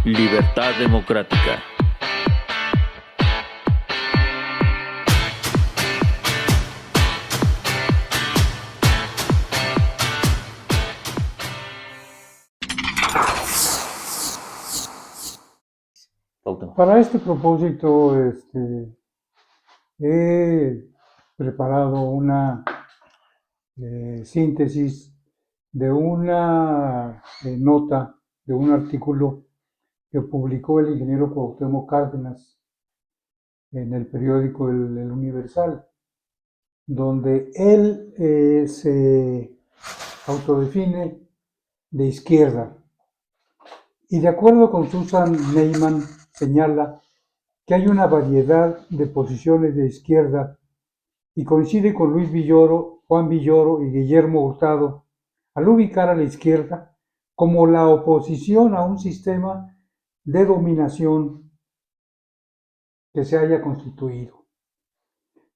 Libertad democrática. Para este propósito, he preparado una síntesis de una nota, de un artículo que publicó el ingeniero Cuauhtémoc Cárdenas en el periódico El Universal, donde él se autodefine de izquierda. Y de acuerdo con Susan Neiman, señala que hay una variedad de posiciones de izquierda y coincide con Luis Villoro, Juan Villoro y Guillermo Hurtado al ubicar a la izquierda como la oposición a un sistema de dominación que se haya constituido,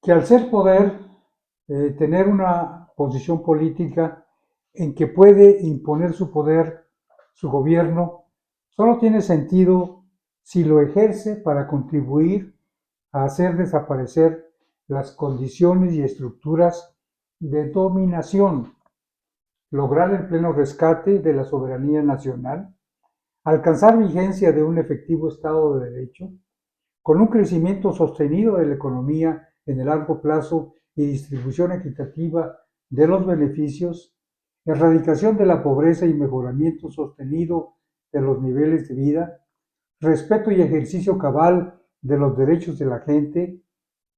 que al ser poder, tener una posición política en que puede imponer su poder, su gobierno, solo tiene sentido si lo ejerce para contribuir a hacer desaparecer las condiciones y estructuras de dominación, lograr el pleno rescate de la soberanía nacional, alcanzar vigencia de un efectivo Estado de Derecho, con un crecimiento sostenido de la economía en el largo plazo y distribución equitativa de los beneficios, erradicación de la pobreza y mejoramiento sostenido de los niveles de vida, respeto y ejercicio cabal de los derechos de la gente,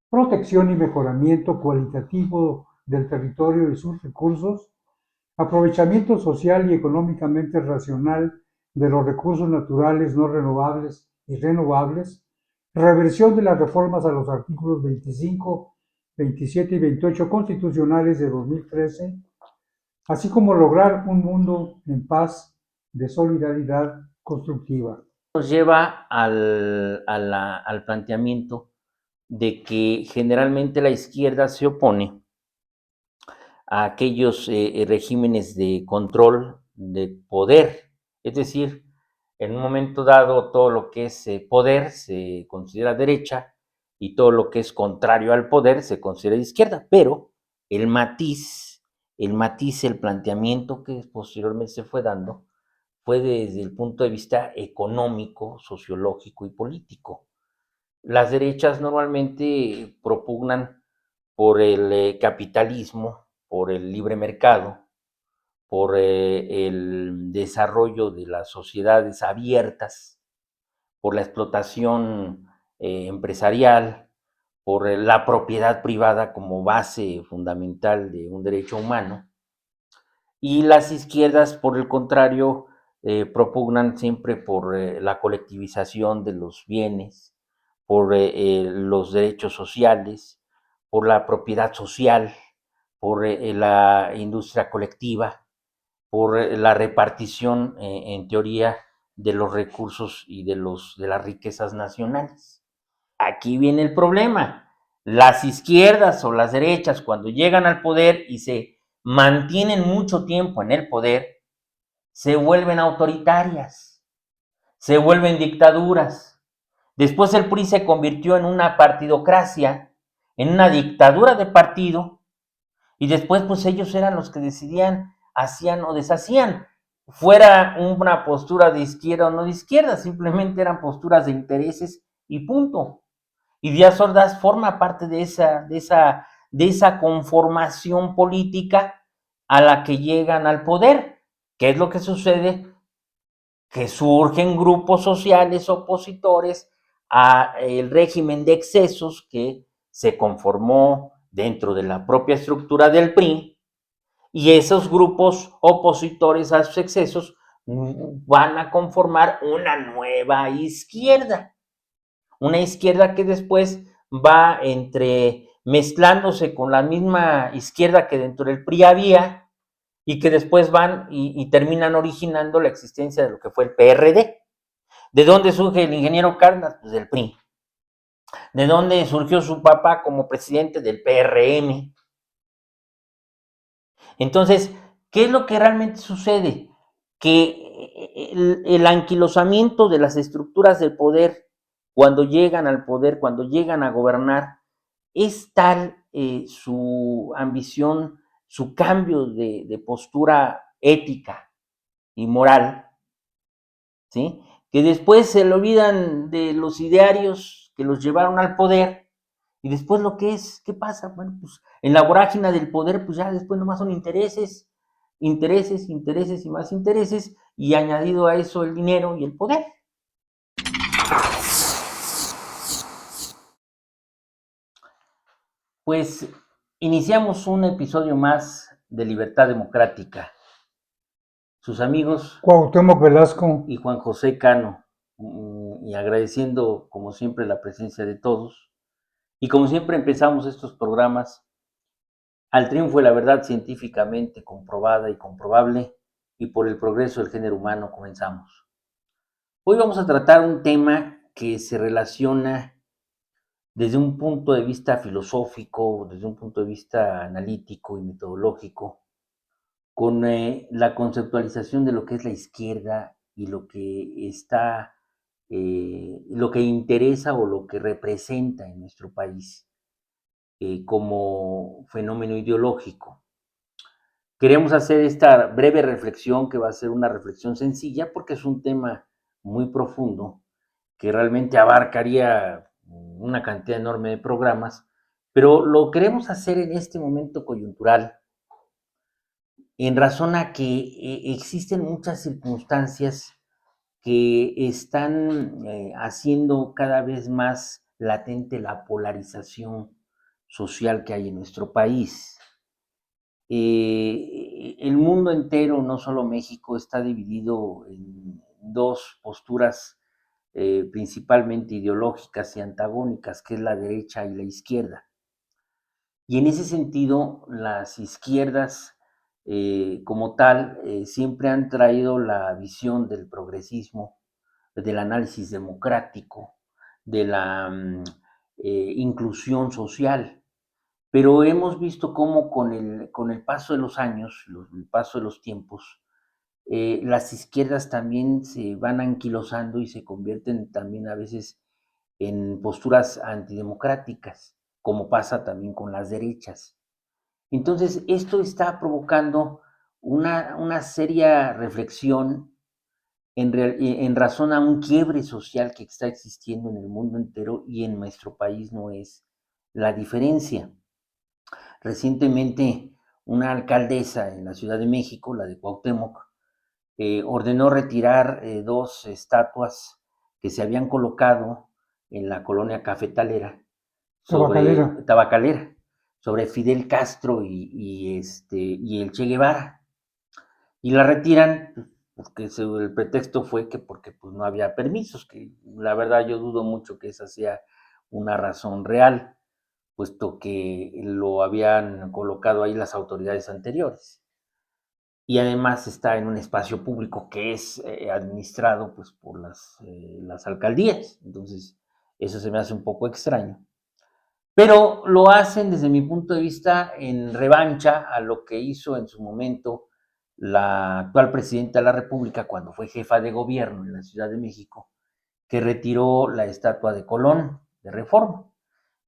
protección y mejoramiento cualitativo del territorio y sus recursos, aprovechamiento social y económicamente racional de los recursos naturales no renovables y renovables, reversión de las reformas a los artículos 25, 27 y 28 constitucionales de 2013, así como lograr un mundo en paz de solidaridad constructiva. Nos lleva al planteamiento de que generalmente la izquierda se opone a aquellos regímenes de control de poder, es decir, en un momento dado todo lo que es poder se considera derecha y todo lo que es contrario al poder se considera izquierda, pero el matiz, el planteamiento que posteriormente se fue dando fue desde el punto de vista económico, sociológico y político. Las derechas normalmente propugnan por el capitalismo, por el libre mercado, por el desarrollo de las sociedades abiertas, por la explotación empresarial, por la propiedad privada como base fundamental de un derecho humano. Y las izquierdas, por el contrario, propugnan siempre por la colectivización de los bienes, por los derechos sociales, por la propiedad social, por la industria colectiva, por la repartición, en teoría, de los recursos y de las riquezas nacionales. Aquí viene el problema. Las izquierdas o las derechas, cuando llegan al poder y se mantienen mucho tiempo en el poder, se vuelven autoritarias, se vuelven dictaduras. Después el PRI se convirtió en una partidocracia, en una dictadura de partido, y después pues ellos eran los que decidían, hacían o deshacían, fuera una postura de izquierda o no de izquierda, simplemente eran posturas de intereses y punto. Y Díaz Ordaz forma parte de esa conformación política a la que llegan al poder. ¿Qué es lo que sucede? Que surgen grupos sociales opositores al régimen de excesos que se conformó dentro de la propia estructura del PRI, y esos grupos opositores a sus excesos van a conformar una nueva izquierda. Una izquierda que después va mezclándose con la misma izquierda que dentro del PRI había, y que después van y terminan originando la existencia de lo que fue el PRD. ¿De dónde surge el ingeniero Cárdenas? Pues del PRI. ¿De dónde surgió su papá como presidente? Del PRM. Entonces, ¿qué es lo que realmente sucede? Que el anquilosamiento de las estructuras del poder cuando llegan al poder, cuando llegan a gobernar, es tal su ambición, su cambio de postura ética y moral, ¿sí? Que después se le olvidan de los idearios que los llevaron al poder y después lo que es, ¿qué pasa? Bueno, pues en la vorágine del poder, pues ya después nomás son intereses, intereses, intereses y más intereses, y añadido a eso el dinero y el poder. Pues iniciamos un episodio más de Libertad Democrática. Sus amigos Cuauhtémoc Velasco. y Juan José Cano, y agradeciendo como siempre la presencia de todos. Y como siempre empezamos estos programas al triunfo de la verdad científicamente comprobada y comprobable, y por el progreso del género humano comenzamos. Hoy vamos a tratar un tema que se relaciona desde un punto de vista filosófico, desde un punto de vista analítico y metodológico, con la conceptualización de lo que es la izquierda y lo que está, lo que interesa o lo que representa en nuestro país como fenómeno ideológico. Queremos hacer esta breve reflexión, que va a ser una reflexión sencilla, porque es un tema muy profundo, que realmente abarcaría una cantidad enorme de programas, pero lo queremos hacer en este momento coyuntural, en razón a que existen muchas circunstancias que están haciendo cada vez más latente la polarización social que hay en nuestro país. El mundo entero, no solo México, está dividido en dos posturas principalmente ideológicas y antagónicas, que es la derecha y la izquierda. Y en ese sentido, las izquierdas como tal siempre han traído la visión del progresismo, del análisis democrático, de la inclusión social. Pero hemos visto cómo con el paso de los años, el paso de los tiempos, las izquierdas también se van anquilosando y se convierten también a veces en posturas antidemocráticas, como pasa también con las derechas. Entonces, esto está provocando una seria reflexión en razón a un quiebre social que está existiendo en el mundo entero, y en nuestro país no es la diferencia. Recientemente, una alcaldesa en la Ciudad de México, la de Cuauhtémoc, ordenó retirar dos estatuas que se habían colocado en la colonia cafetalera tabacalera, sobre Fidel Castro y el Che Guevara. Y la retiran porque el pretexto fue que porque pues, no había permisos, que la verdad yo dudo mucho que esa sea una razón real, puesto que lo habían colocado ahí las autoridades anteriores. Y además está en un espacio público que es administrado pues, por las alcaldías. Entonces, eso se me hace un poco extraño. Pero lo hacen desde mi punto de vista en revancha a lo que hizo en su momento la actual presidenta de la República cuando fue jefa de gobierno en la Ciudad de México, que retiró la estatua de Colón de Reforma.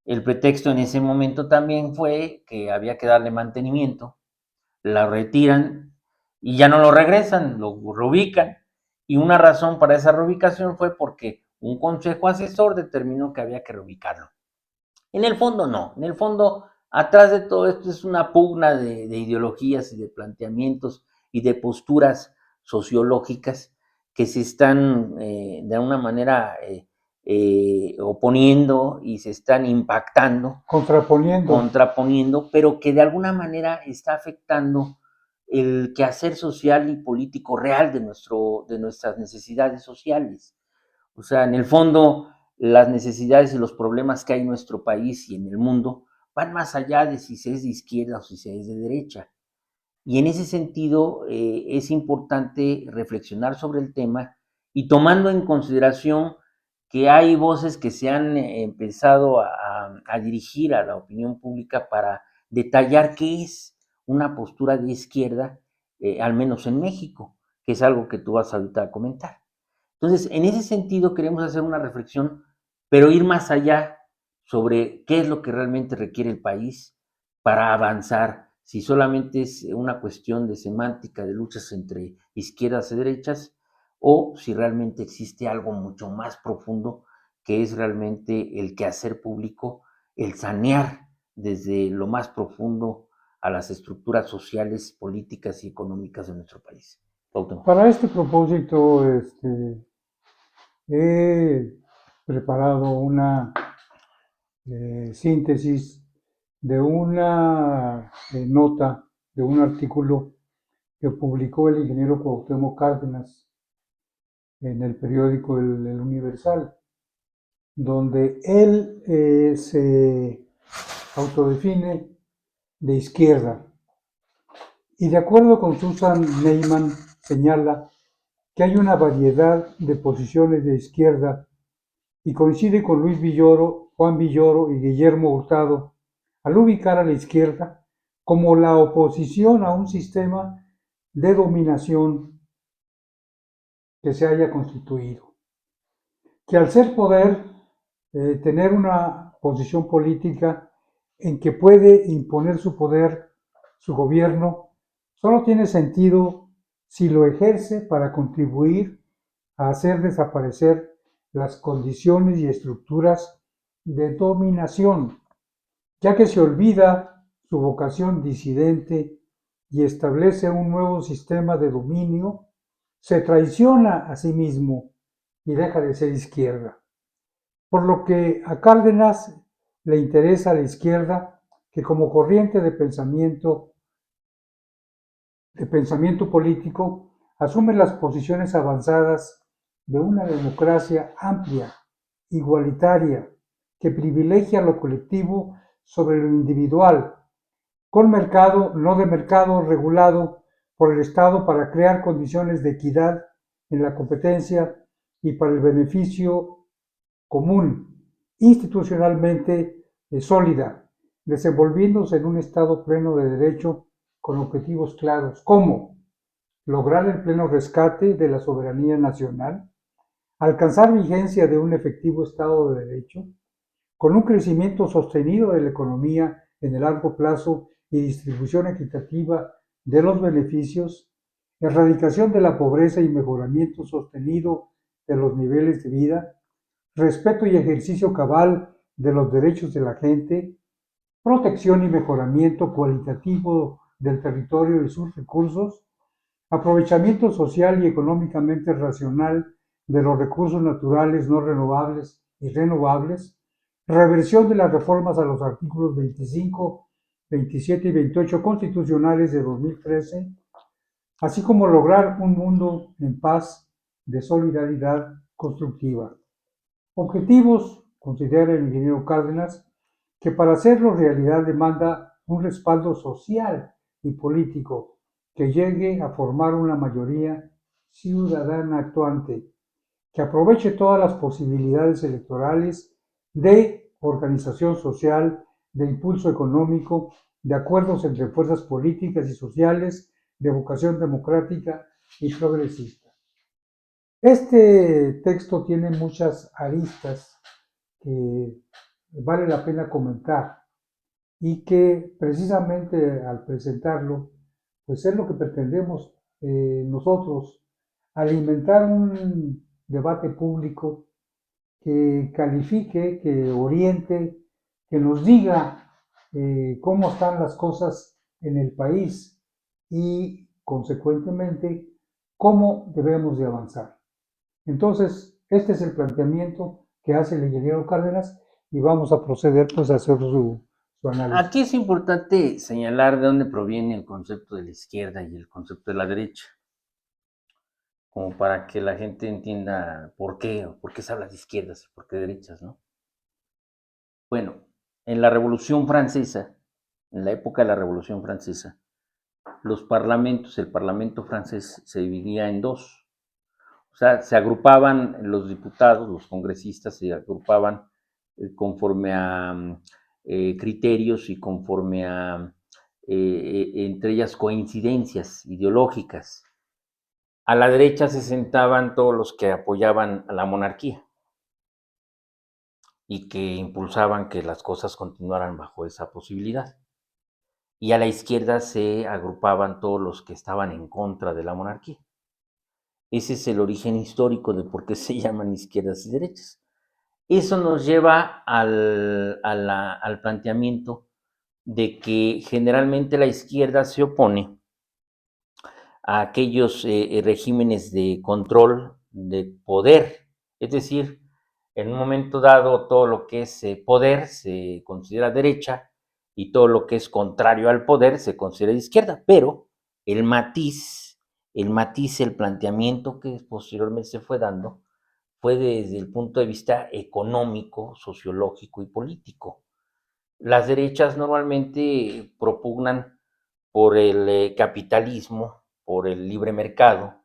El pretexto en ese momento también fue que había que darle mantenimiento, la retiran y ya no lo regresan, lo reubican. Y una razón para esa reubicación fue porque un consejo asesor determinó que había que reubicarlo. En el fondo no, en el fondo atrás de todo esto es una pugna de ideologías y de planteamientos y de posturas sociológicas que se están de alguna manera oponiendo y se están impactando, contraponiendo, pero que de alguna manera está afectando el quehacer social y político real de nuestras necesidades sociales. O sea, en el fondo, las necesidades y los problemas que hay en nuestro país y en el mundo van más allá de si se es de izquierda o si se es de derecha. Y en ese sentido es importante reflexionar sobre el tema y tomando en consideración que hay voces que se han empezado a dirigir a la opinión pública para detallar qué es una postura de izquierda, al menos en México, que es algo que tú vas ahorita a comentar. Entonces, en ese sentido queremos hacer una reflexión, pero ir más allá sobre qué es lo que realmente requiere el país para avanzar, si solamente es una cuestión de semántica, de luchas entre izquierdas y derechas, o si realmente existe algo mucho más profundo que es realmente el quehacer público, el sanear desde lo más profundo a las estructuras sociales, políticas y económicas de nuestro país. Cuauhtémoc. Para este propósito, he preparado una síntesis de una nota, de un artículo que publicó el ingeniero Cuauhtémoc Cárdenas en el periódico El Universal, donde él se autodefine de izquierda. Y de acuerdo con Susan Neiman, señala que hay una variedad de posiciones de izquierda y coincide con Luis Villoro, Juan Villoro y Guillermo Hurtado al ubicar a la izquierda como la oposición a un sistema de dominación que se haya constituido, que al ser poder, tener una posición política en que puede imponer su poder, su gobierno, solo tiene sentido si lo ejerce para contribuir a hacer desaparecer las condiciones y estructuras de dominación, ya que se olvida su vocación disidente y establece un nuevo sistema de dominio, se traiciona a sí mismo y deja de ser izquierda. Por lo que a Cárdenas le interesa la izquierda que como corriente de pensamiento político asume las posiciones avanzadas de una democracia amplia, igualitaria, que privilegia lo colectivo sobre lo individual, con mercado, no de mercado, regulado por el Estado para crear condiciones de equidad en la competencia y para el beneficio común, institucionalmente sólida, desenvolviéndose en un Estado pleno de derecho con objetivos claros, como lograr el pleno rescate de la soberanía nacional, alcanzar vigencia de un efectivo Estado de Derecho, con un crecimiento sostenido de la economía en el largo plazo y distribución equitativa de los beneficios, erradicación de la pobreza y mejoramiento sostenido de los niveles de vida, respeto y ejercicio cabal de los derechos de la gente, protección y mejoramiento cualitativo del territorio y sus recursos, aprovechamiento social y económicamente racional de los recursos naturales no renovables y renovables, reversión de las reformas a los artículos 25, 27 y 28 constitucionales de 2013, así como lograr un mundo en paz de solidaridad constructiva. Objetivos, considera el ingeniero Cárdenas, que para hacerlo realidad demanda un respaldo social y político que llegue a formar una mayoría ciudadana actuante, que aproveche todas las posibilidades electorales de organización social, de impulso económico, de acuerdos entre fuerzas políticas y sociales, de vocación democrática y progresista. Este texto tiene muchas aristas que vale la pena comentar y que precisamente al presentarlo, pues es lo que pretendemos nosotros, alimentar un debate público que califique, que oriente, que nos diga cómo están las cosas en el país y consecuentemente cómo debemos de avanzar. Entonces, este es el planteamiento que hace el ingeniero Cárdenas y vamos a proceder pues a hacer su análisis. Aquí es importante señalar de dónde proviene el concepto de la izquierda y el concepto de la derecha, como para que la gente entienda por qué se habla de izquierdas y por qué de derechas, ¿no? Bueno, en la Revolución Francesa, en la época de la Revolución Francesa, los parlamentos, el parlamento francés se dividía en dos. O sea, se agrupaban los diputados, los congresistas, se agrupaban conforme a criterios y conforme a, entre ellas, coincidencias ideológicas. A la derecha se sentaban todos los que apoyaban a la monarquía y que impulsaban que las cosas continuaran bajo esa posibilidad. Y a la izquierda se agrupaban todos los que estaban en contra de la monarquía. Ese es el origen histórico de por qué se llaman izquierdas y derechas. Eso nos lleva al planteamiento de que generalmente la izquierda se opone a aquellos regímenes de control, de poder. Es decir, en un momento dado todo lo que es poder se considera derecha y todo lo que es contrario al poder se considera izquierda, pero el matiz, el planteamiento que posteriormente se fue dando fue desde el punto de vista económico, sociológico y político. Las derechas normalmente propugnan por el capitalismo, por el libre mercado,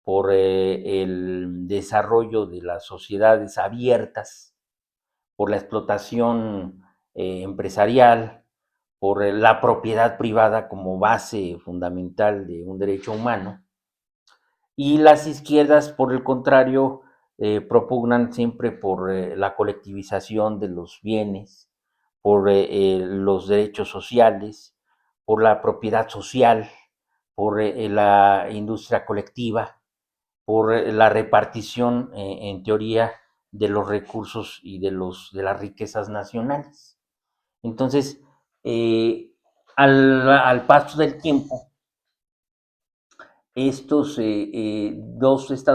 por el desarrollo de las sociedades abiertas, por la explotación empresarial, por la propiedad privada como base fundamental de un derecho humano. Y las izquierdas, por el contrario, propugnan siempre por la colectivización de los bienes, por los derechos sociales, por la propiedad social, por la industria colectiva, por la repartición, en teoría, de los recursos y de las riquezas nacionales. Entonces, al paso del tiempo, estas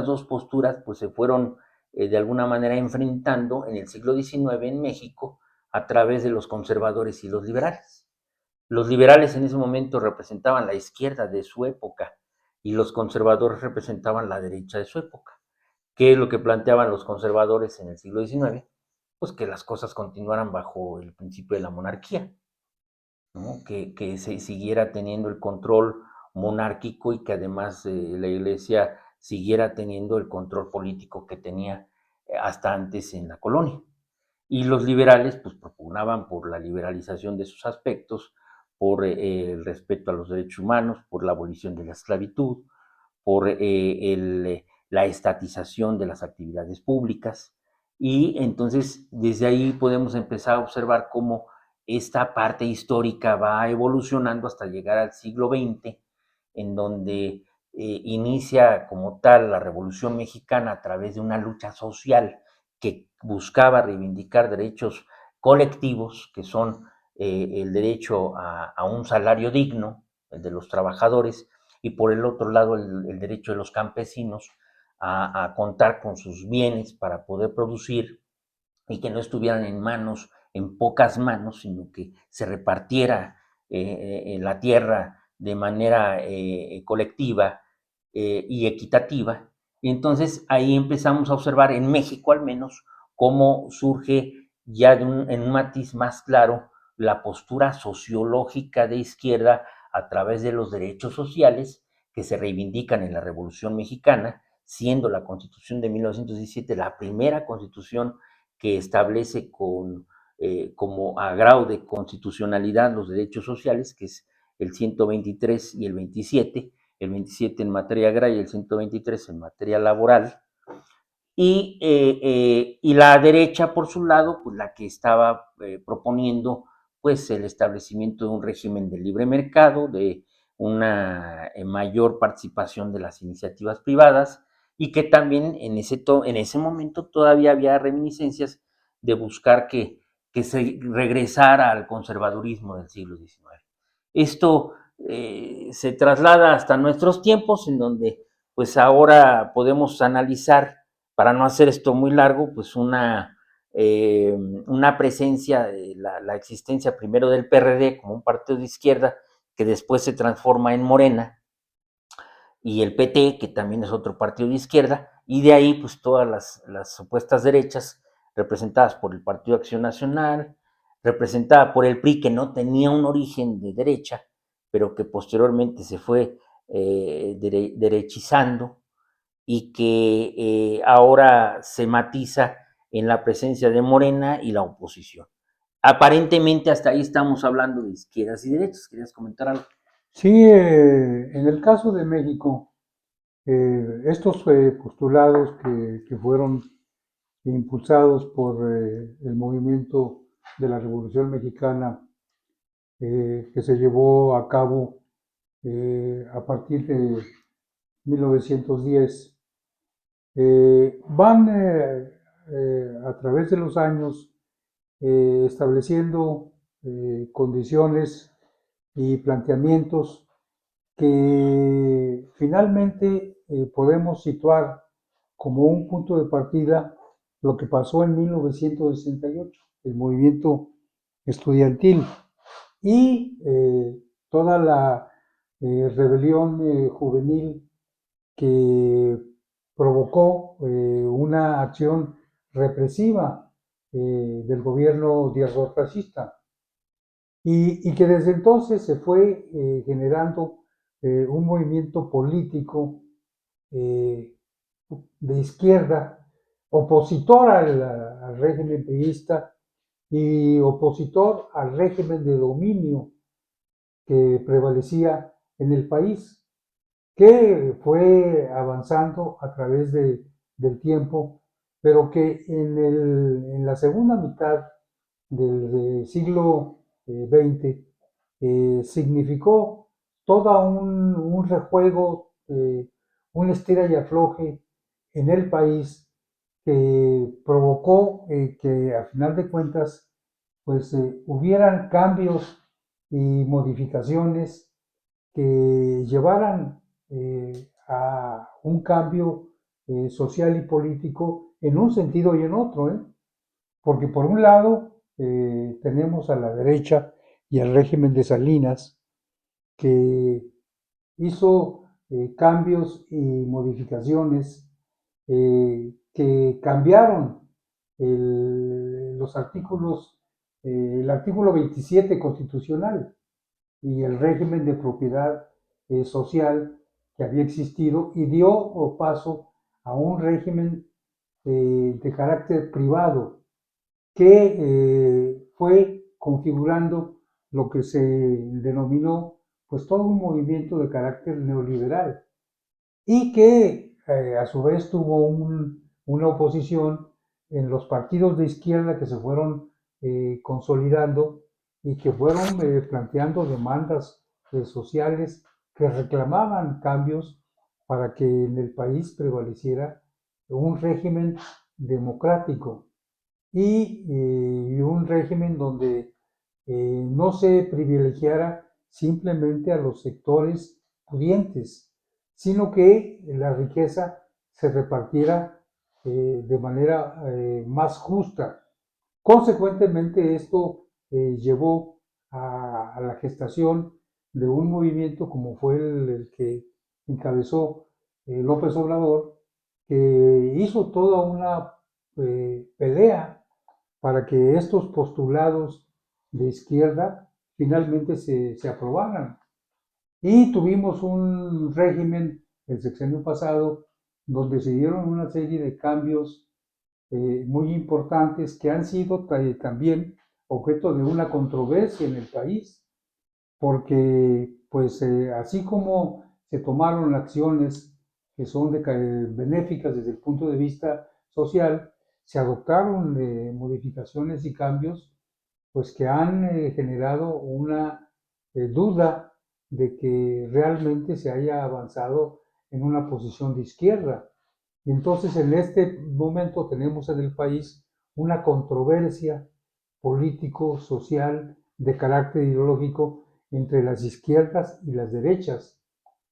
dos posturas pues se fueron de alguna manera enfrentando en el siglo XIX en México a través de los conservadores y los liberales. Los liberales en ese momento representaban la izquierda de su época y los conservadores representaban la derecha de su época. ¿Qué es lo que planteaban los conservadores en el siglo XIX? Pues que las cosas continuaran bajo el principio de la monarquía, ¿no? Que se siguiera teniendo el control monárquico y que además la iglesia siguiera teniendo el control político que tenía hasta antes en la colonia. Y los liberales pues propugnaban por la liberalización de sus aspectos, por el respeto a los derechos humanos, por la abolición de la esclavitud, por la estatización de las actividades públicas. Y entonces desde ahí podemos empezar a observar cómo esta parte histórica va evolucionando hasta llegar al siglo XX, en donde inicia como tal la Revolución Mexicana a través de una lucha social que buscaba reivindicar derechos colectivos, que son el derecho a un salario digno, el de los trabajadores, y por el otro lado el derecho de los campesinos a contar con sus bienes para poder producir y que no estuvieran en pocas manos, sino que se repartiera la tierra de manera colectiva y equitativa. Y entonces ahí empezamos a observar en México al menos cómo surge ya en un matiz más claro la postura sociológica de izquierda a través de los derechos sociales que se reivindican en la Revolución Mexicana, siendo la Constitución de 1917 la primera constitución que establece como a grado de constitucionalidad los derechos sociales, que es el 123 y el 27 en materia agraria y el 123 en materia laboral, y la derecha, por su lado, pues la que estaba proponiendo pues el establecimiento de un régimen de libre mercado, de una mayor participación de las iniciativas privadas y que también en ese momento todavía había reminiscencias de buscar que se regresara al conservadurismo del siglo XIX. Esto se traslada hasta nuestros tiempos, en donde pues ahora podemos analizar, para no hacer esto muy largo, pues una presencia, la existencia primero del PRD como un partido de izquierda que después se transforma en Morena, y el PT, que también es otro partido de izquierda, y de ahí pues todas las supuestas derechas representadas por el Partido Acción Nacional, representada por el PRI, que no tenía un origen de derecha, pero que posteriormente se fue derechizando y que ahora se matiza en la presencia de Morena y la oposición. Aparentemente hasta ahí estamos hablando de izquierdas y derechas. ¿Querías comentar algo? Sí, en el caso de México, Estos postulados que fueron impulsados por el movimiento de la Revolución Mexicana que se llevó a cabo a partir de 1910, van a través de los años estableciendo condiciones y planteamientos que finalmente podemos situar como un punto de partida lo que pasó en 1968, el movimiento estudiantil y toda la rebelión juvenil que provocó una acción represiva del gobierno fascista y que desde entonces se fue generando un movimiento político eh, de izquierda, opositor al régimen priista y opositor al régimen de dominio que prevalecía en el país, que fue avanzando a través del tiempo, pero que en la segunda mitad del siglo XX significó todo un rejuego, un estira y afloje en el país que provocó que a final de cuentas pues hubieran cambios y modificaciones que llevaran a un cambio social y político en un sentido y en otro, porque por un lado tenemos a la derecha y al régimen de Salinas, que hizo cambios y modificaciones que cambiaron los artículos, el artículo 27 constitucional y el régimen de propiedad social que había existido y dio paso a un régimen de carácter privado que fue configurando lo que se denominó pues todo un movimiento de carácter neoliberal y que a su vez tuvo una oposición en los partidos de izquierda que se fueron consolidando y que fueron planteando demandas sociales que reclamaban cambios para que en el país prevaleciera un régimen democrático y un régimen donde no se privilegiara simplemente a los sectores pudientes, sino que la riqueza se repartiera de manera más justa. Consecuentemente, esto llevó a la gestación de un movimiento como fue el que encabezó López Obrador, que hizo toda una pelea para que estos postulados de izquierda finalmente se aprobaran. Y tuvimos un régimen, el sexenio pasado, donde se dieron una serie de cambios muy importantes que han sido también objeto de una controversia en el país, porque pues así como se tomaron acciones que son benéficas desde el punto de vista social, se adoptaron modificaciones y cambios pues que han generado una duda de que realmente se haya avanzado en una posición de izquierda. Y entonces en este momento tenemos en el país una controversia político, social, de carácter ideológico entre las izquierdas y las derechas.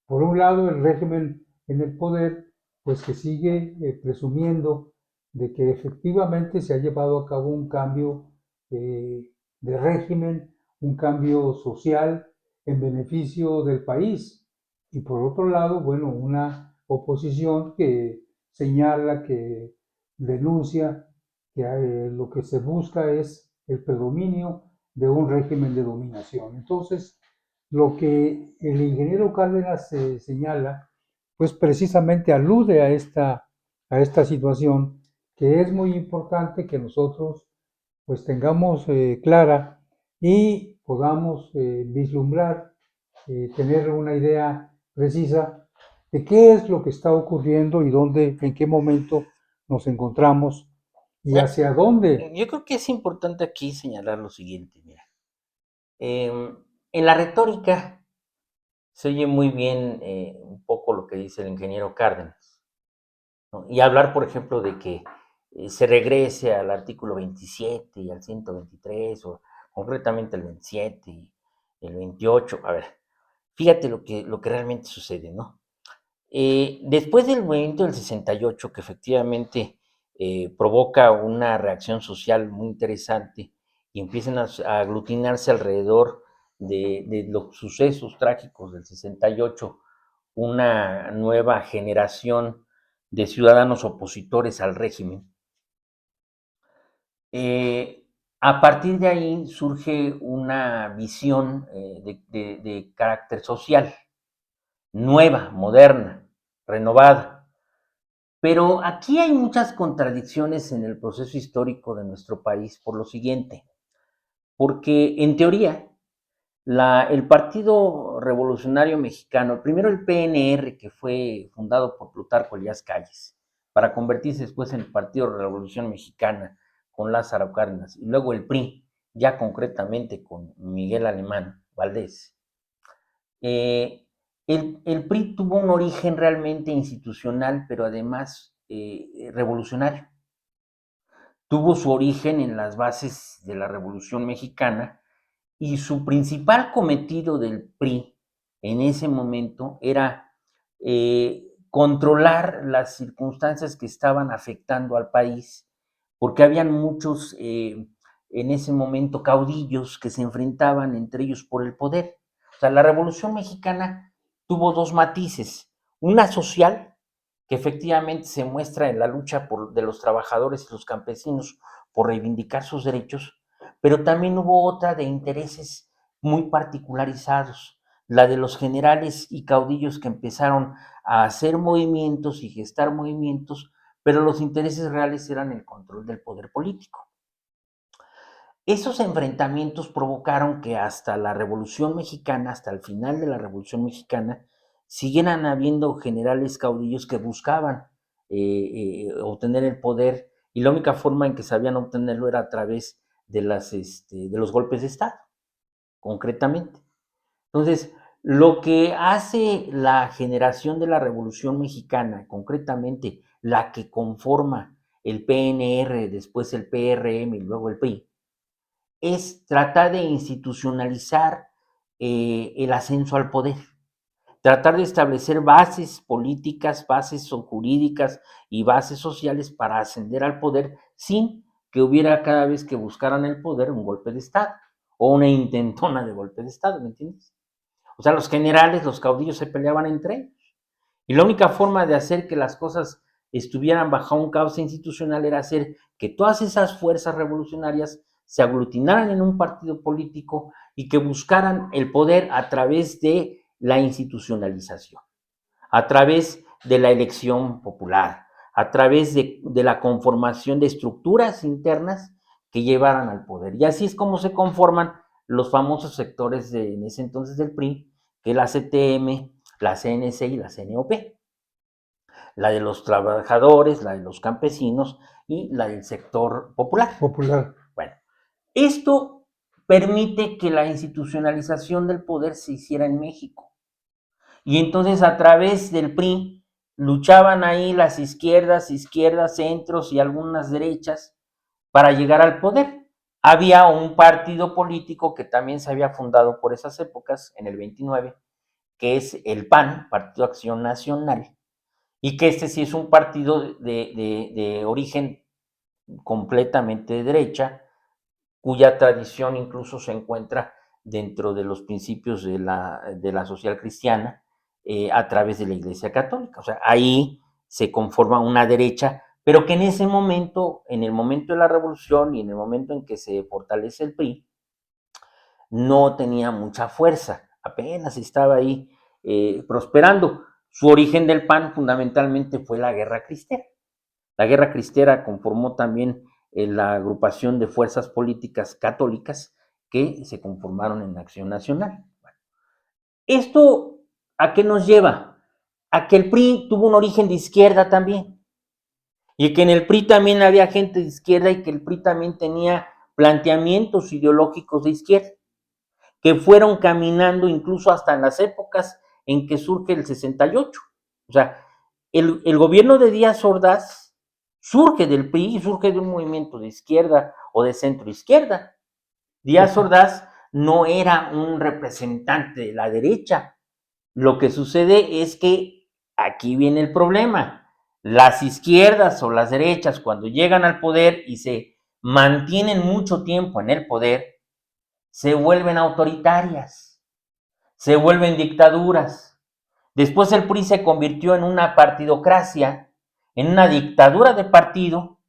Por un lado, el régimen en el poder, pues que sigue presumiendo de que efectivamente se ha llevado a cabo un cambio de régimen, un cambio social en beneficio del país. Y por otro lado, bueno, una oposición que señala, que denuncia que lo que se busca es el predominio de un régimen de dominación. Entonces, lo que el ingeniero Cárdenas señala, pues precisamente alude a esta situación que es muy importante que nosotros pues tengamos clara y podamos vislumbrar, tener una idea precisa de qué es lo que está ocurriendo y dónde, en qué momento nos encontramos y Bueno, hacia dónde. yo creo que es importante aquí señalar lo siguiente, mira. En la retórica se oye muy bien un poco lo que dice el ingeniero Cárdenas, ¿no? Y hablar, por ejemplo, de que se regrese al artículo 27 y al 123, o concretamente el 27 y el 28. A ver, fíjate lo que realmente sucede, ¿no? Después del movimiento del 68, que efectivamente provoca una reacción social muy interesante y empiezan a aglutinarse alrededor de los sucesos trágicos del 68, una nueva generación de ciudadanos opositores al régimen. Eh, a partir de ahí surge una visión de carácter social, nueva, moderna, renovada. Pero aquí hay muchas contradicciones en el proceso histórico de nuestro país por lo siguiente, porque en teoría el Partido Revolucionario Mexicano, primero el PNR, que fue fundado por Plutarco Elías Calles, para convertirse después en el Partido Revolución Mexicana con Lázaro Cárdenas, y luego el PRI, ya concretamente con Miguel Alemán Valdés. El PRI tuvo un origen realmente institucional, pero además revolucionario. Tuvo su origen en las bases de la Revolución Mexicana y su principal cometido del PRI en ese momento era controlar las circunstancias que estaban afectando al país, porque habían muchos en ese momento caudillos que se enfrentaban entre ellos por el poder. O sea, la Revolución Mexicana tuvo dos matices, una social, que efectivamente se muestra en la lucha de los trabajadores y los campesinos por reivindicar sus derechos, pero también hubo otra de intereses muy particularizados, la de los generales y caudillos que empezaron a hacer movimientos y gestar movimientos, pero los intereses reales eran el control del poder político. Esos enfrentamientos provocaron que hasta la Revolución Mexicana, hasta el final de la Revolución Mexicana, siguieran habiendo generales caudillos que buscaban obtener el poder, y la única forma en que sabían obtenerlo era a través de los golpes de Estado, concretamente. Entonces, lo que hace la generación de la Revolución Mexicana, concretamente la que conforma el PNR, después el PRM y luego el PRI, es tratar de institucionalizar el ascenso al poder, tratar de establecer bases políticas, bases jurídicas y bases sociales para ascender al poder sin que hubiera cada vez que buscaran el poder un golpe de Estado o una intentona de golpe de Estado, ¿me entiendes? O sea, los generales, los caudillos se peleaban entre ellos. Y la única forma de hacer que las cosas estuvieran bajo un cauce institucional era hacer que todas esas fuerzas revolucionarias se aglutinaran en un partido político y que buscaran el poder a través de la institucionalización, a través de la elección popular, a través de la conformación de estructuras internas que llevaran al poder. Y así es como se conforman los famosos sectores en ese entonces del PRI, que es la CTM, la CNC y la CNOP, la de los trabajadores, la de los campesinos y la del sector popular. Popular. Bueno, esto permite que la institucionalización del poder se hiciera en México. Y entonces a través del PRI luchaban ahí las izquierdas, centros y algunas derechas para llegar al poder. Había un partido político que también se había fundado por esas épocas, en el 29, que es el PAN, Partido Acción Nacional, y que este sí es un partido de origen completamente de derecha, cuya tradición incluso se encuentra dentro de los principios de la social cristiana a través de la Iglesia Católica. O sea, ahí se conforma una derecha, pero que en ese momento, en el momento de la revolución y en el momento en que se fortalece el PRI, no tenía mucha fuerza, apenas estaba ahí prosperando. Su origen del PAN fundamentalmente fue la Guerra Cristera. La Guerra Cristera conformó también la agrupación de fuerzas políticas católicas que se conformaron en Acción Nacional. Bueno, ¿esto a qué nos lleva? a que el PRI tuvo un origen de izquierda también, y que en el PRI también había gente de izquierda y que el PRI también tenía planteamientos ideológicos de izquierda, que fueron caminando incluso hasta en las épocas en que surge el 68. O sea, el gobierno de Díaz Ordaz surge del PRI y surge de un movimiento de izquierda o de centro izquierda. Díaz Ordaz no era un representante de la derecha. Lo que sucede es que aquí viene el problema. Las izquierdas o las derechas, cuando llegan al poder y se mantienen mucho tiempo en el poder, se vuelven autoritarias, se vuelven dictaduras. Después el PRI se convirtió en una partidocracia, en una dictadura de partido,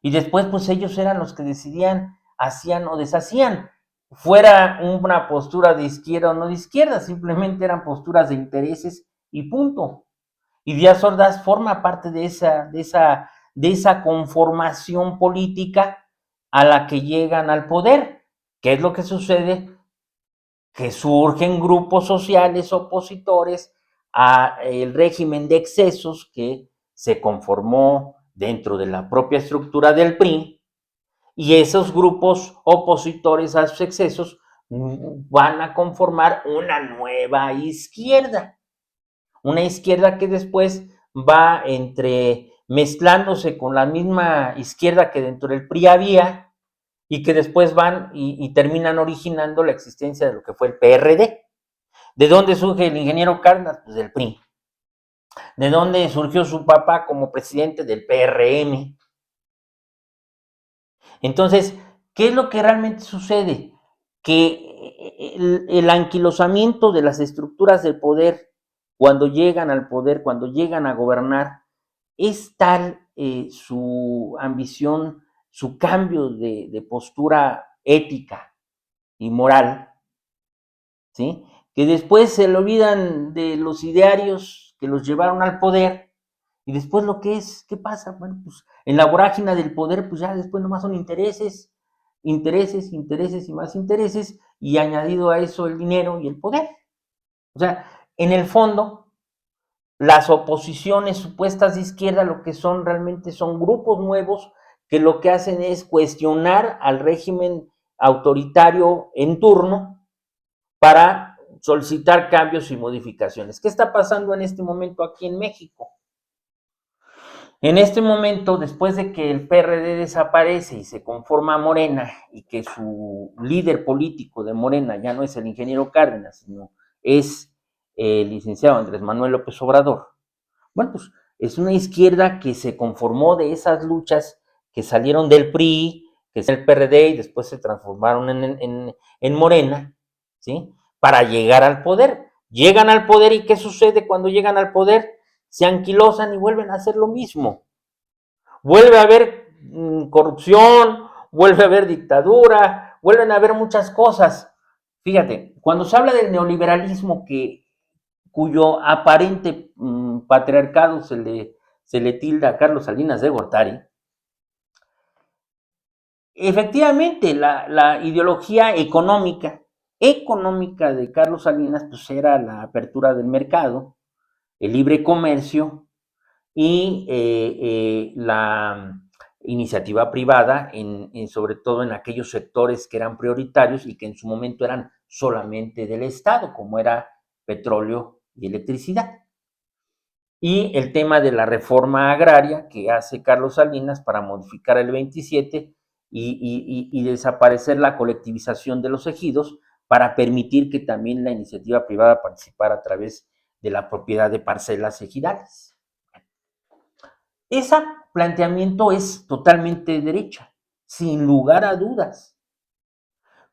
y después pues ellos eran los que decidían, hacían o deshacían. Fuera una postura de izquierda o no de izquierda, simplemente eran posturas de intereses y punto. Y Díaz Ordaz forma parte de esa conformación política a la que llegan al poder. ¿Qué es lo que sucede? Que surgen grupos sociales opositores al régimen de excesos que se conformó dentro de la propia estructura del PRI, y esos grupos opositores a sus excesos van a conformar una nueva izquierda, una izquierda que después va entre mezclándose con la misma izquierda que dentro del PRI había, y que después van y terminan originando la existencia de lo que fue el PRD. ¿De dónde surge el ingeniero Cárdenas? Pues del PRI. ¿De dónde surgió su papá como presidente? Del PRM. Entonces, ¿qué es lo que realmente sucede? Que el anquilosamiento de las estructuras del poder, cuando llegan al poder, cuando llegan a gobernar, es tal su ambición, su cambio de postura ética y moral, ¿sí? Que después se le olvidan de los idearios que los llevaron al poder, y después lo que es, ¿qué pasa? Bueno, pues en la vorágine del poder, pues ya después nomás son intereses, intereses, intereses y más intereses, y añadido a eso el dinero y el poder. O sea, en el fondo, las oposiciones supuestas de izquierda lo que son realmente son grupos nuevos que lo que hacen es cuestionar al régimen autoritario en turno para solicitar cambios y modificaciones. ¿Qué está pasando en este momento aquí en México? En este momento, después de que el PRD desaparece y se conforma Morena, y que su líder político de Morena ya no es el ingeniero Cárdenas, sino es el licenciado Andrés Manuel López Obrador, bueno, pues es una izquierda que se conformó de esas luchas que salieron del PRI, que es el PRD, y después se transformaron en Morena, ¿sí? Para llegar al poder. Llegan al poder, y ¿qué sucede cuando llegan al poder? Se anquilosan y vuelven a hacer lo mismo. Vuelve a haber corrupción, vuelve a haber dictadura, vuelven a haber muchas cosas. Fíjate, cuando se habla del neoliberalismo cuyo aparente patriarcado se le tilda a Carlos Salinas de Gortari, efectivamente la ideología económica de Carlos Salinas pues era la apertura del mercado, el libre comercio y la iniciativa privada, sobre todo en aquellos sectores que eran prioritarios y que en su momento eran solamente del Estado, como era petróleo y electricidad. Y el tema de la reforma agraria que hace Carlos Salinas para modificar el 27 y desaparecer la colectivización de los ejidos para permitir que también la iniciativa privada participara a través de la propiedad de parcelas ejidales. Ese planteamiento es totalmente de derecha, sin lugar a dudas.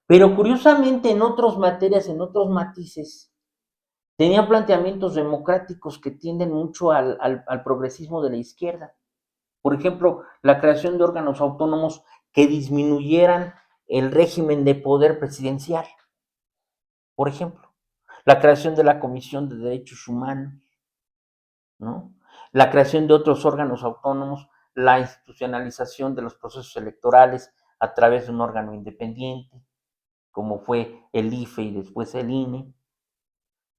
Pero curiosamente en otras materias, en otros matices, tenían planteamientos democráticos que tienden mucho al progresismo de la izquierda. Por ejemplo, la creación de órganos autónomos que disminuyeran el régimen de poder presidencial. Por ejemplo, la creación de la Comisión de Derechos Humanos, ¿no? La creación de otros órganos autónomos, la institucionalización de los procesos electorales a través de un órgano independiente, como fue el IFE y después el INE,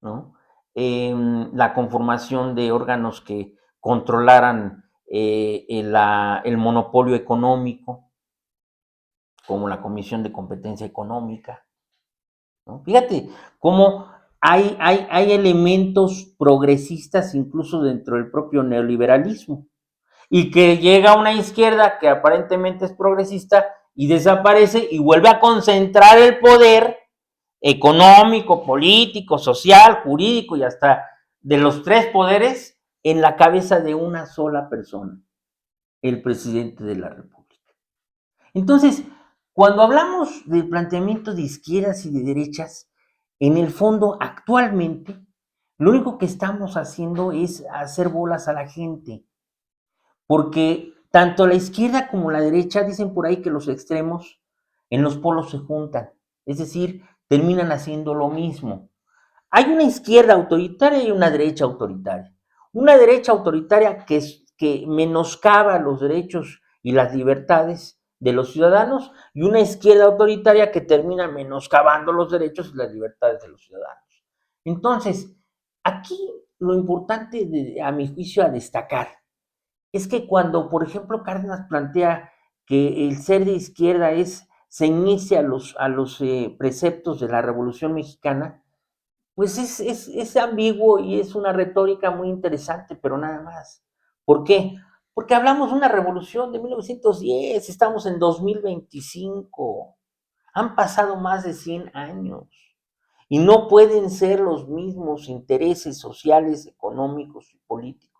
¿no? la conformación de órganos que controlaran el monopolio económico, como la Comisión de Competencia Económica, ¿no? Fíjate cómo hay elementos progresistas incluso dentro del propio neoliberalismo, y que llega una izquierda que aparentemente es progresista y desaparece y vuelve a concentrar el poder económico, político, social, jurídico y hasta de los tres poderes en la cabeza de una sola persona, el presidente de la República. Entonces, cuando hablamos del planteamiento de izquierdas y de derechas, en el fondo, actualmente, lo único que estamos haciendo es hacer bolas a la gente, porque tanto la izquierda como la derecha dicen por ahí que los extremos en los polos se juntan, es decir, terminan haciendo lo mismo. Hay una izquierda autoritaria y una derecha autoritaria. Una derecha autoritaria que menoscaba los derechos y las libertades de los ciudadanos y una izquierda autoritaria que termina menoscabando los derechos y las libertades de los ciudadanos. Entonces, aquí lo importante, a mi juicio, a destacar es que cuando, por ejemplo, Cárdenas plantea que el ser de izquierda se inicia a los preceptos de la Revolución Mexicana, pues es ambiguo y es una retórica muy interesante, pero nada más. ¿Por qué? Porque hablamos de una revolución de 1910, estamos en 2025, han pasado más de 100 años y no pueden ser los mismos intereses sociales, económicos y políticos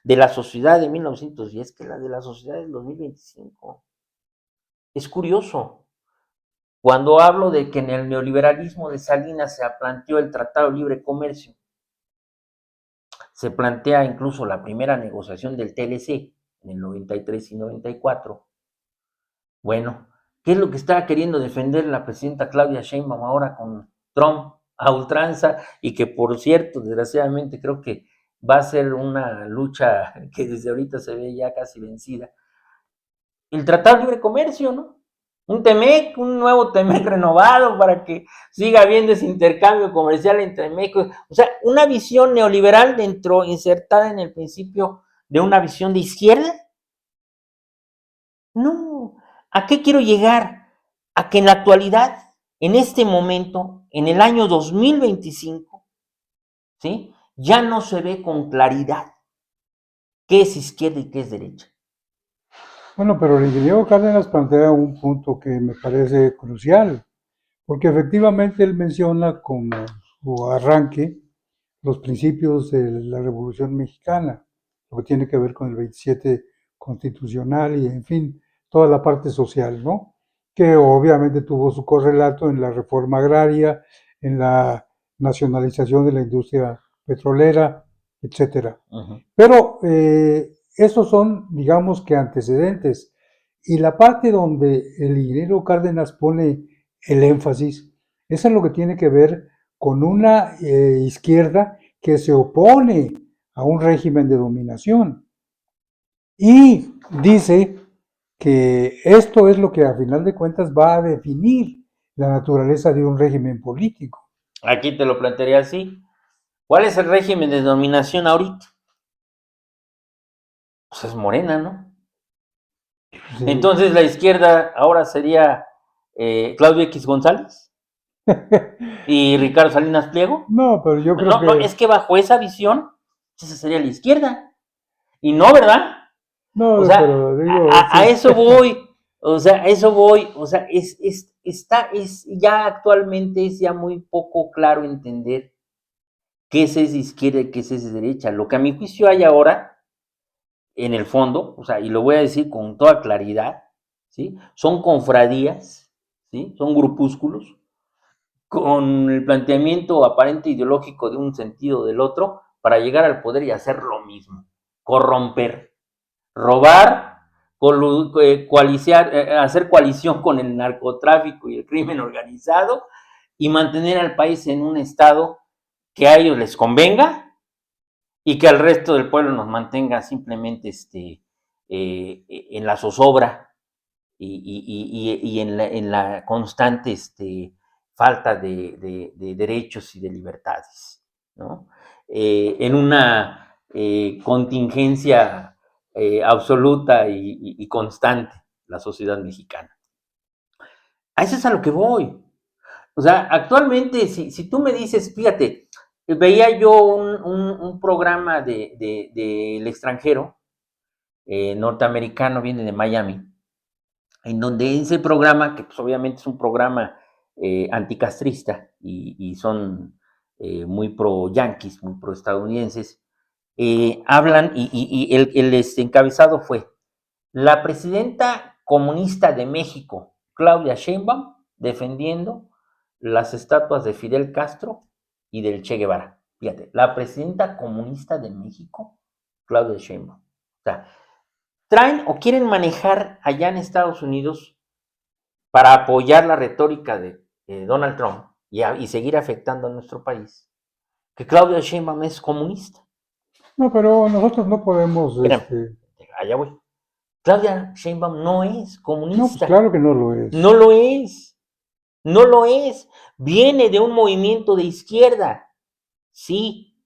de la sociedad de 1910 que la de la sociedad del 2025. Es curioso. Cuando hablo de que en el neoliberalismo de Salinas se planteó el Tratado de Libre Comercio, se plantea incluso la primera negociación del TLC en el 93 y 94. Bueno, ¿qué es lo que estaba queriendo defender la presidenta Claudia Sheinbaum ahora con Trump a ultranza? Y que, por cierto, desgraciadamente creo que va a ser una lucha que desde ahorita se ve ya casi vencida. El Tratado de Libre Comercio, ¿no? Un TEMEC, un nuevo TEMEC renovado para que siga habiendo ese intercambio comercial entre México. O sea, una visión neoliberal insertada en el principio de una visión de izquierda. No, ¿a qué quiero llegar? A que en la actualidad, en este momento, en el año 2025, ¿sí? Ya no se ve con claridad qué es izquierda y qué es derecha. Bueno, pero el ingeniero Cárdenas plantea un punto que me parece crucial, porque efectivamente él menciona como su arranque los principios de la Revolución Mexicana, lo que tiene que ver con el 27 constitucional y, en fin, toda la parte social, ¿no? Que obviamente tuvo su correlato en la reforma agraria, en la nacionalización de la industria petrolera, etcétera. Uh-huh. Pero esos son, digamos que antecedentes. Y la parte donde el ingeniero Cárdenas pone el énfasis es en lo que tiene que ver con una izquierda que se opone a un régimen de dominación. Y dice que esto es lo que a final de cuentas va a definir la naturaleza de un régimen político. Aquí te lo plantearía así. ¿Cuál es el régimen de dominación ahorita? Pues es Morena, ¿no? Sí. Entonces la izquierda ahora sería Claudio X González y Ricardo Salinas Pliego. No, pero yo creo No, es que bajo esa visión, esa sería la izquierda. Y no, ¿verdad? No, O sea, pero digo, a eso voy. O sea, a eso voy. O sea, ya actualmente es ya muy poco claro entender qué es esa izquierda y qué es esa derecha. Lo que a mi juicio hay ahora, en el fondo, o sea, y lo voy a decir con toda claridad, ¿sí? Son confradías, ¿sí? Son grupúsculos, con el planteamiento aparente ideológico de un sentido o del otro, para llegar al poder y hacer lo mismo, corromper, robar, hacer coalición con el narcotráfico y el crimen organizado y mantener al país en un estado que a ellos les convenga y que al resto del pueblo nos mantenga simplemente en la zozobra y en la constante falta de derechos y de libertades, ¿no? en una contingencia absoluta y constante, la sociedad mexicana. A eso es a lo que voy. O sea, actualmente, si tú me dices, fíjate, veía yo un programa del extranjero, norteamericano, viene de Miami, en donde ese programa, que pues obviamente es un programa anticastrista y son muy pro yanquis, muy pro estadounidenses, hablan y el encabezado fue la presidenta comunista de México, Claudia Sheinbaum, defendiendo las estatuas de Fidel Castro y del Che Guevara. Fíjate, la presidenta comunista de México, Claudia Sheinbaum. O sea, traen o quieren manejar allá en Estados Unidos para apoyar la retórica de Donald Trump y seguir afectando a nuestro país, que Claudia Sheinbaum es comunista. No, pero nosotros no podemos, Espérame, allá voy. Claudia Sheinbaum no es no, pues comunista. claro que no lo es. No lo es. No lo es. Viene de un movimiento de izquierda. Sí.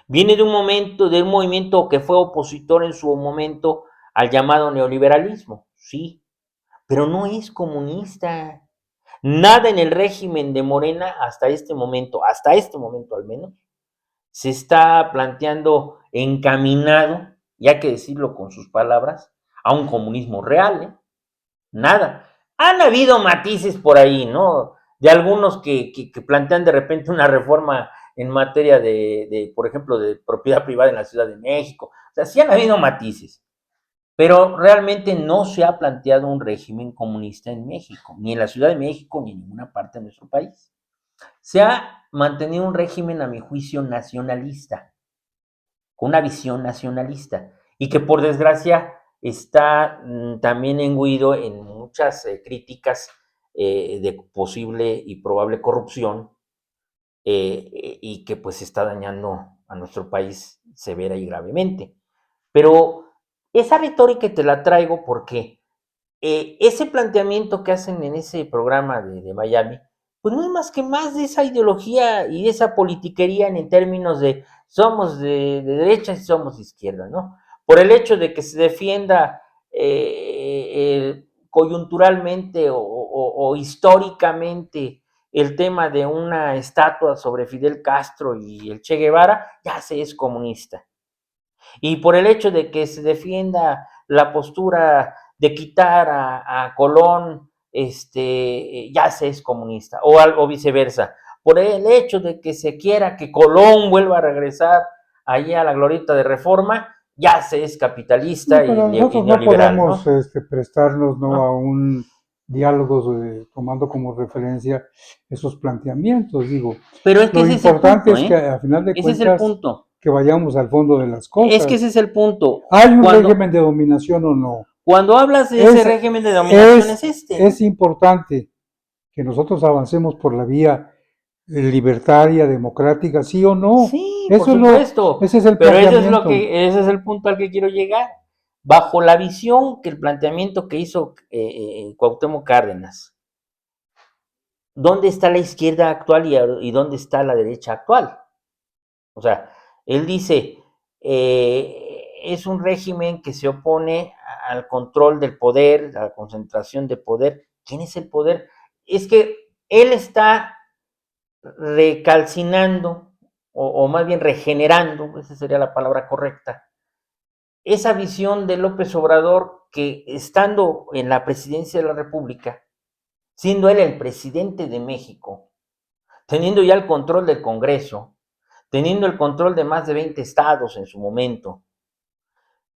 Viene de un movimiento que fue opositor en su momento al llamado neoliberalismo. Sí. Pero no es comunista. Nada en el régimen de Morena hasta este momento al menos, se está planteando encaminado, y hay que decirlo con sus palabras, a un comunismo real, ¿eh? Nada. Han habido matices por ahí, ¿no? De algunos que plantean de repente una reforma en materia por ejemplo, de propiedad privada en la Ciudad de México. O sea, sí han habido matices, pero realmente no se ha planteado un régimen comunista en México, ni en la Ciudad de México, ni en ninguna parte de nuestro país. Se ha mantenido un régimen, a mi juicio, nacionalista, con una visión nacionalista, y que por desgracia está también engüido en muchas críticas de posible y probable corrupción, y que pues está dañando a nuestro país severa y gravemente. Pero esa retórica te la traigo porque ese planteamiento que hacen en ese programa de Miami, pues no es más de esa ideología y de esa politiquería en términos de somos de derecha y somos de izquierda, ¿no? Por el hecho de que se defienda coyunturalmente o históricamente el tema de una estatua sobre Fidel Castro y el Che Guevara, ya se es comunista. Y por el hecho de que se defienda la postura de quitar a Colón, ya se es comunista, o viceversa. Por el hecho de que se quiera que Colón vuelva a regresar allí a la glorieta de Reforma, ya se es capitalista No, pero y nosotros no neoliberal, podemos ¿no? prestarnos, ¿no?, ¿No? a un diálogo tomando como referencia esos planteamientos. Digo, Pero es que lo ese es el importante punto, es que ¿eh? a final de Ese es el cuentas punto. que vayamos al fondo de las Es que ese cosas. es el punto. ¿Hay un régimen de dominación o no? Cuando hablas de ese régimen de dominación es este. Es importante que nosotros avancemos por la vía libertaria, democrática, sí o no. Sí, por Eso es supuesto. ese es el Pero planteamiento. ese es el punto al que quiero llegar. Bajo la visión que el planteamiento que hizo Cuauhtémoc Cárdenas, ¿dónde está la izquierda actual y dónde está la derecha actual? O sea, él dice, es un régimen que se opone al control del poder, a la concentración de poder. ¿Quién es el poder? Es que él está recalcinando, o más bien regenerando, esa sería la palabra correcta, esa visión de López Obrador que estando en la presidencia de la República, siendo él el presidente de México, teniendo ya el control del Congreso, teniendo el control de más de 20 estados en su momento,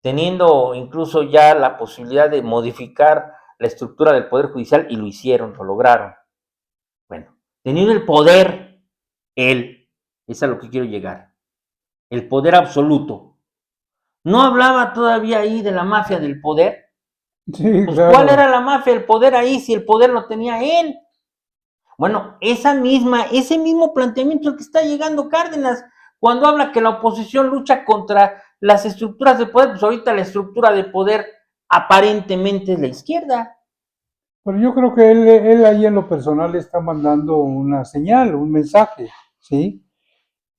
teniendo incluso ya la posibilidad de modificar la estructura del Poder Judicial, y lo hicieron, lo lograron. Bueno, teniendo el poder, él, es a lo que quiero llegar, el poder absoluto. ¿No hablaba todavía ahí de la mafia del poder? Sí, Pues, claro. ¿cuál era la mafia del poder ahí si el poder lo tenía él? Bueno, ese mismo planteamiento al que está llegando Cárdenas, cuando habla que la oposición lucha contra las estructuras de poder, pues ahorita la estructura de poder aparentemente es la izquierda. Pero yo creo que él ahí en lo personal está mandando una señal, un mensaje, ¿sí?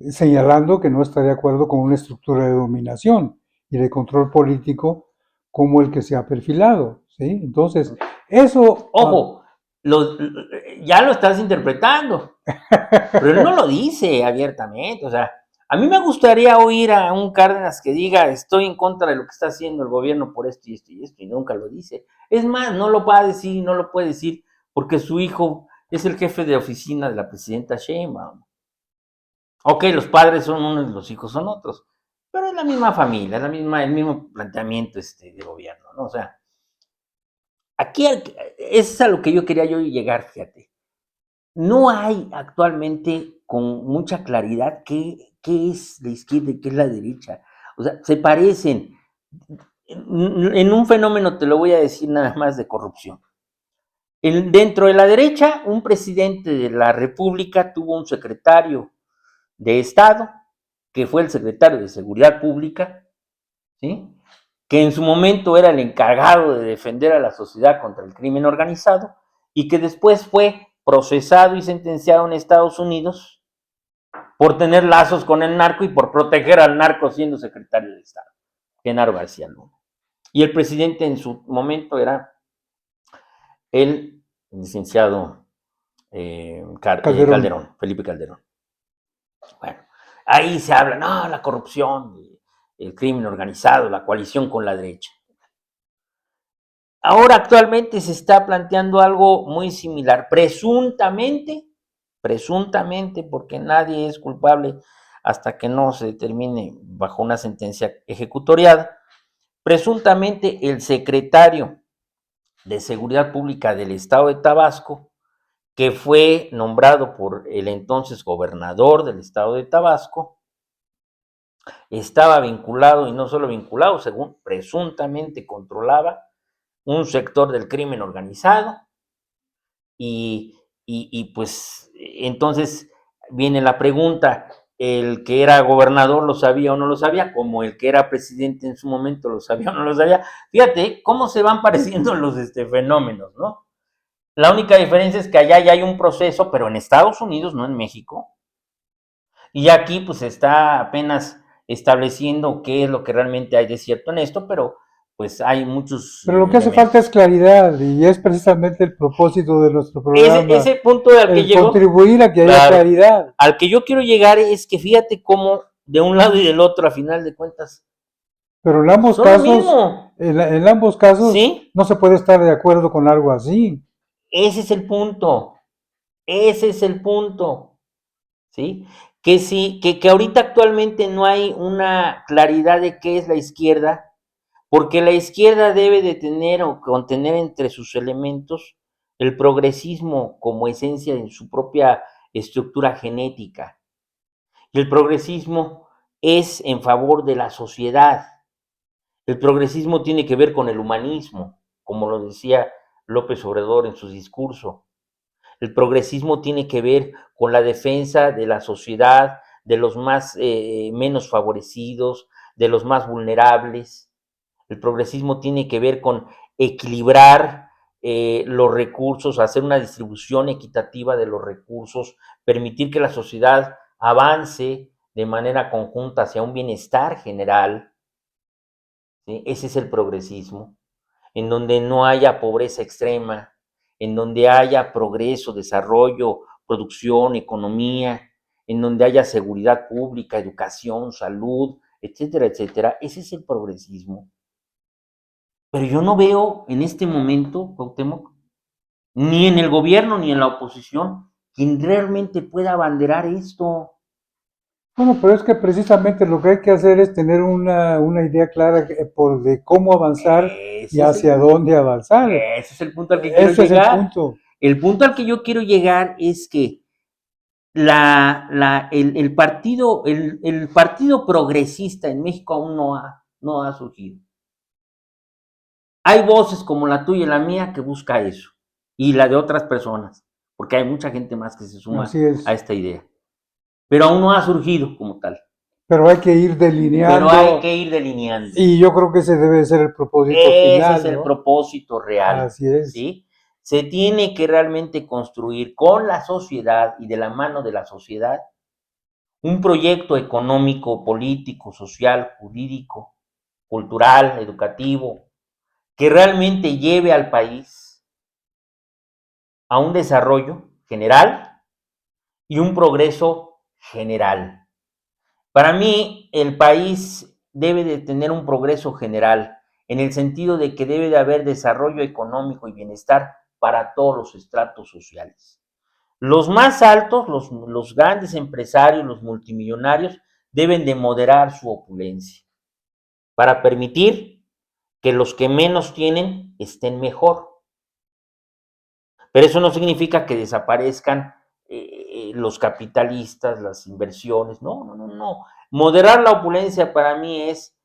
señalando que no está de acuerdo con una estructura de dominación y de control político como el que se ha perfilado, ¿sí? Entonces, eso... Ojo, ya lo estás interpretando, pero él no lo dice abiertamente. O sea, a mí me gustaría oír a un Cárdenas que diga, estoy en contra de lo que está haciendo el gobierno por esto y esto y esto, y nunca lo dice. Es más, no lo va a decir, no lo puede decir, porque su hijo es el jefe de oficina de la presidenta Sheinbaum. Ok, los padres son unos y los hijos son otros, pero es la misma familia, es el mismo planteamiento de gobierno, ¿no? O sea, aquí es a lo que yo quería llegar, fíjate. No hay actualmente con mucha claridad qué es la izquierda y qué es la derecha. O sea, se parecen. En un fenómeno te lo voy a decir nada más de corrupción. Dentro de la derecha, un presidente de la República tuvo un secretario de Estado, que fue el secretario de Seguridad Pública, ¿sí? Que en su momento era el encargado de defender a la sociedad contra el crimen organizado y que después fue procesado y sentenciado en Estados Unidos por tener lazos con el narco y por proteger al narco siendo secretario de Estado, Genaro García Luna. Y el presidente en su momento era el licenciado Calderón. Felipe Calderón. Bueno, ahí se habla, no, la corrupción, el crimen organizado, la coalición con la derecha. Ahora actualmente se está planteando algo muy similar, presuntamente, porque nadie es culpable hasta que no se determine bajo una sentencia ejecutoriada. Presuntamente el secretario de Seguridad Pública del Estado de Tabasco, que fue nombrado por el entonces gobernador del Estado de Tabasco, estaba vinculado, y no solo vinculado, según presuntamente controlaba un sector del crimen organizado y pues entonces viene la pregunta, ¿el que era gobernador lo sabía o no lo sabía? Como el que era presidente en su momento lo sabía o no lo sabía. Fíjate cómo se van pareciendo los fenómenos, ¿no? La única diferencia es que allá ya hay un proceso, pero en Estados Unidos, no en México. Y aquí pues se está apenas estableciendo qué es lo que realmente hay de cierto en esto, pero pues hay muchos Pero lo que hace falta es elementos. claridad y es precisamente el propósito de nuestro programa, Ese punto al que el llegó, contribuir a que haya claro, claridad. al que yo quiero llegar es que fíjate cómo de un lado y del otro, a final de cuentas, Pero son lo mismo, en ambos casos, ¿sí? no se puede estar de acuerdo con algo así. Ese es el punto, ese es el punto, ¿sí? Que sí, que ahorita actualmente no hay una claridad de qué es la izquierda, porque la izquierda debe de tener o contener entre sus elementos el progresismo como esencia en su propia estructura genética. Y el progresismo es en favor de la sociedad. El progresismo tiene que ver con el humanismo, como lo decía López Obrador en su discurso. El progresismo tiene que ver con la defensa de la sociedad, de los más menos favorecidos, de los más vulnerables. El progresismo tiene que ver con equilibrar los recursos, hacer una distribución equitativa de los recursos, permitir que la sociedad avance de manera conjunta hacia un bienestar general. ¿Sí? Ese es el progresismo, en donde no haya pobreza extrema, en donde haya progreso, desarrollo, producción, economía, en donde haya seguridad pública, educación, salud, etcétera, etcétera. Ese es el progresismo. Pero yo no veo en este momento, Cuauhtémoc, ni en el gobierno ni en la oposición, quien realmente pueda abanderar esto. Bueno, pero es que precisamente lo que hay que hacer es tener una idea clara de cómo avanzar y Ese es el hacia punto. dónde avanzar. Ese es el punto al que quiero Ese es el llegar. punto. El punto al que yo quiero llegar es que el partido progresista en México aún no ha surgido. Hay voces como la tuya y la mía que busca eso, y la de otras personas, porque hay mucha gente más que se suma Así a es. esta idea, pero aún no ha surgido como tal, Pero hay que ir pero hay delineando que ir delineando. y yo creo que ese debe ser el propósito Ese es final, el ¿no? propósito real, Así es. ¿sí? Se tiene que realmente construir con la sociedad y de la mano de la sociedad un proyecto económico, político, social, jurídico, cultural, educativo, que realmente lleve al país a un desarrollo general y un progreso general. Para mí, el país debe de tener un progreso general, en el sentido de que debe de haber desarrollo económico y bienestar para todos los estratos sociales. Los más altos, los grandes empresarios, los multimillonarios, deben de moderar su opulencia para permitir que los que menos tienen estén mejor. Pero eso no significa que desaparezcan los capitalistas, las inversiones. No, no, no, no. Moderar la opulencia para mí es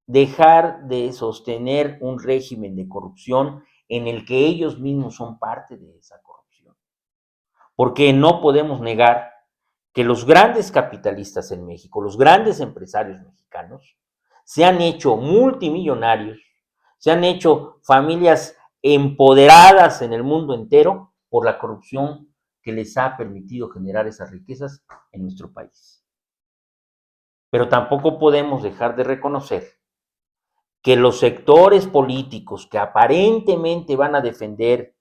dejar de sostener un régimen de corrupción en el que ellos mismos son parte de esa corrupción. Porque no podemos negar que los grandes capitalistas en México, los grandes empresarios mexicanos, se han hecho multimillonarios, se han hecho familias empoderadas en el mundo entero por la corrupción que les ha permitido generar esas riquezas en nuestro país. Pero tampoco podemos dejar de reconocer que los sectores políticos que aparentemente van a defender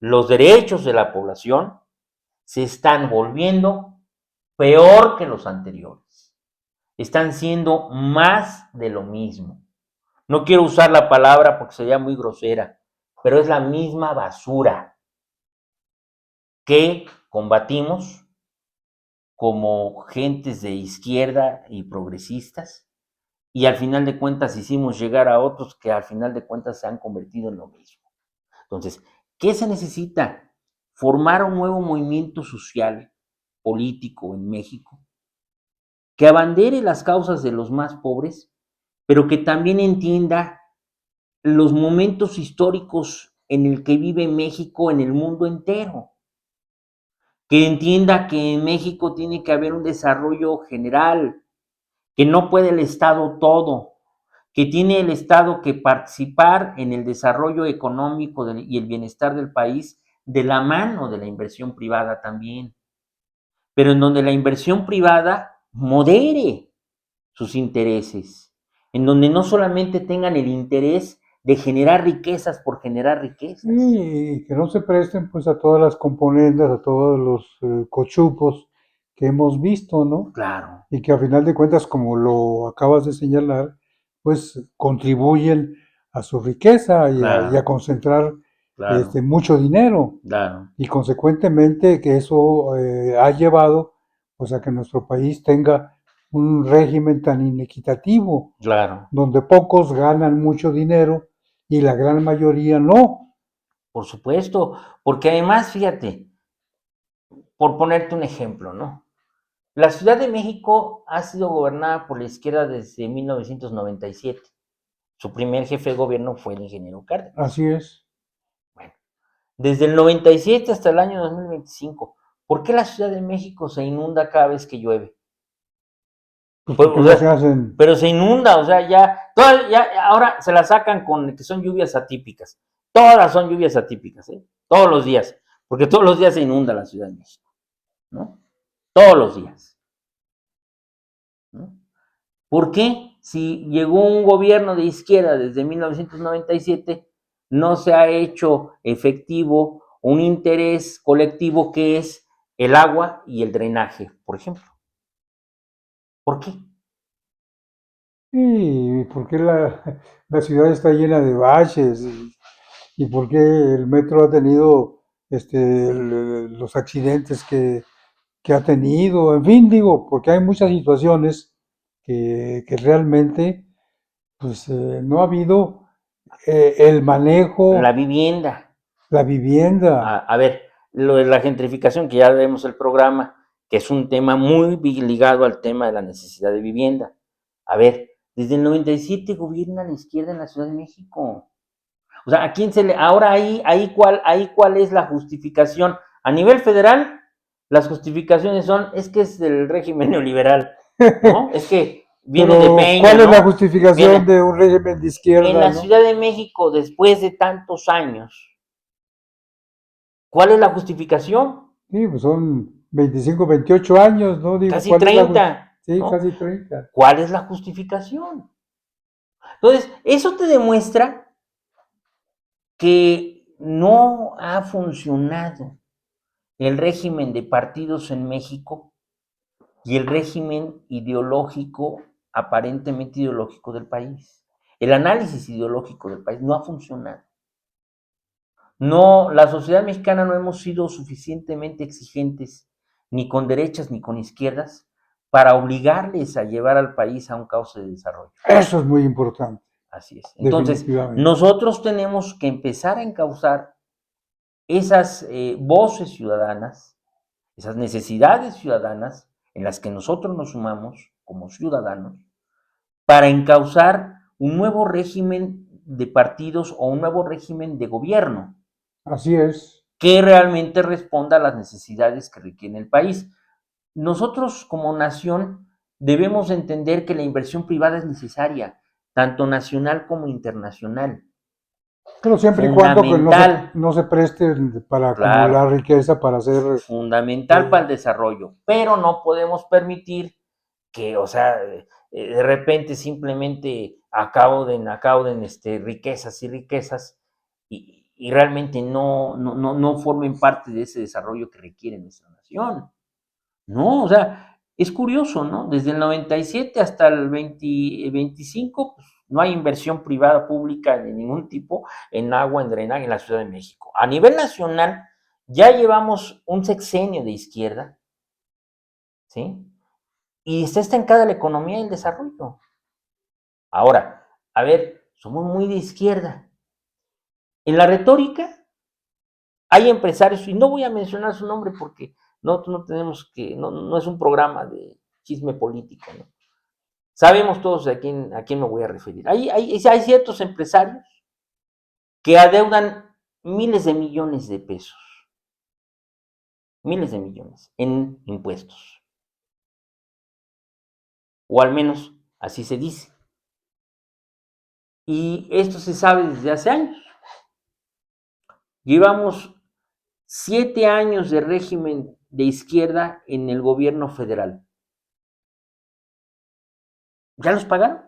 los derechos de la población se están volviendo peor que los anteriores. Están siendo más de lo mismo. No quiero usar la palabra porque sería muy grosera, pero es la misma basura que combatimos como gentes de izquierda y progresistas, y al final de cuentas hicimos llegar a otros que al final de cuentas se han convertido en lo mismo. Entonces, ¿qué se necesita? Formar un nuevo movimiento social, político en México, que abandere las causas de los más pobres, pero que también entienda los momentos históricos en el que vive México en el mundo entero. Que entienda que en México tiene que haber un desarrollo general, que no puede el Estado todo, que tiene el Estado que participar en el desarrollo económico y el bienestar del país de la mano de la inversión privada también, pero en donde la inversión privada modere sus intereses, en donde no solamente tengan el interés de generar riquezas por generar riquezas. Y que no se presten pues a todas las componendas, a todos los cochupos que hemos visto, ¿no? Claro, Y que a final de cuentas, como lo acabas de señalar, pues contribuyen a su riqueza y a claro, concentrar claro, mucho dinero. claro, Y consecuentemente que eso ha llevado pues a que nuestro país tenga un régimen tan inequitativo, claro, donde pocos ganan mucho dinero y la gran mayoría no. por supuesto, porque además, fíjate, por ponerte un ejemplo, ¿no? La Ciudad de México ha sido gobernada por la izquierda desde 1997. Su primer jefe de gobierno fue el ingeniero Cárdenas. Así es. Bueno, desde el 97 hasta el año 2025, ¿por qué la Ciudad de México se inunda cada vez que llueve? Pues Pues, porque o no se sea, hacen. pero se inunda, o sea, ya ahora se la sacan con que son lluvias atípicas. Todas son lluvias atípicas, ¿eh? Todos los días, porque todos los días se inunda la Ciudad de México, ¿no? Todos los días, ¿no? ¿Por qué? Si llegó un gobierno de izquierda desde 1997, no se ha hecho efectivo un interés colectivo que es el agua y el drenaje, por ejemplo. ¿Por qué? ¿Y por qué la ciudad está llena de baches? ¿Y por qué el metro ha tenido los accidentes que ha tenido? En fin, digo, porque hay muchas situaciones que realmente pues no ha habido el La manejo, vivienda. la vivienda. A ver, lo de la gentrificación, que ya vemos el programa, que es un tema muy ligado al tema de la necesidad de vivienda. A ver, desde el 97 gobierna la izquierda en la Ciudad de México. O sea, ¿a quién se le... Ahora cuál es la justificación? A nivel federal, las justificaciones son, es que es del régimen neoliberal, ¿no? Es que viene de Pero, Peña, ¿cuál es la ¿no? justificación Viene de un régimen de en izquierda, la no? Ciudad de México, después de tantos años, ¿cuál es la justificación? Sí, pues son 25, 28 años, ¿no? Digo, casi ¿cuál es la 30, sí, ¿no? casi 30. ¿Cuál es la justificación? Entonces, eso te demuestra que no ha funcionado el régimen de partidos en México y el régimen ideológico, aparentemente ideológico del país. El análisis ideológico del país no ha funcionado. No, la sociedad mexicana no hemos sido suficientemente exigentes, ni con derechas ni con izquierdas, para obligarles a llevar al país a un cauce de desarrollo. Eso es muy importante, Así es. Entonces, definitivamente. nosotros tenemos que empezar a encauzar esas voces ciudadanas, esas necesidades ciudadanas en las que nosotros nos sumamos como ciudadanos, para encauzar un nuevo régimen de partidos o un nuevo régimen de gobierno Así es. que realmente responda a las necesidades que requiere el país. Nosotros como nación debemos entender que la inversión privada es necesaria, tanto nacional como internacional. Pero siempre y cuando que no se preste para Claro, acumular riqueza, para hacer... fundamental para el desarrollo, pero no podemos permitir que, o sea, de repente simplemente acauden riquezas y riquezas y realmente no formen parte de ese desarrollo que requiere nuestra nación. No, o sea, es curioso, ¿no? Desde el 97 hasta el 25, pues, no hay inversión privada pública de ningún tipo en agua, en drenaje en la Ciudad de México. A nivel nacional, ya llevamos un sexenio de izquierda, ¿sí? Y está estancada la economía y el desarrollo. Ahora, a ver, somos muy de izquierda. En la retórica hay empresarios, y no voy a mencionar su nombre porque no tenemos que, no es un programa de chisme político, ¿no? Sabemos todos a quién me voy a referir. Hay ciertos empresarios que adeudan miles de millones de pesos, miles de millones en impuestos, o al menos así se dice. Y esto se sabe desde hace años. Llevamos 7 años de régimen de izquierda en el gobierno federal. ¿Ya los pagaron?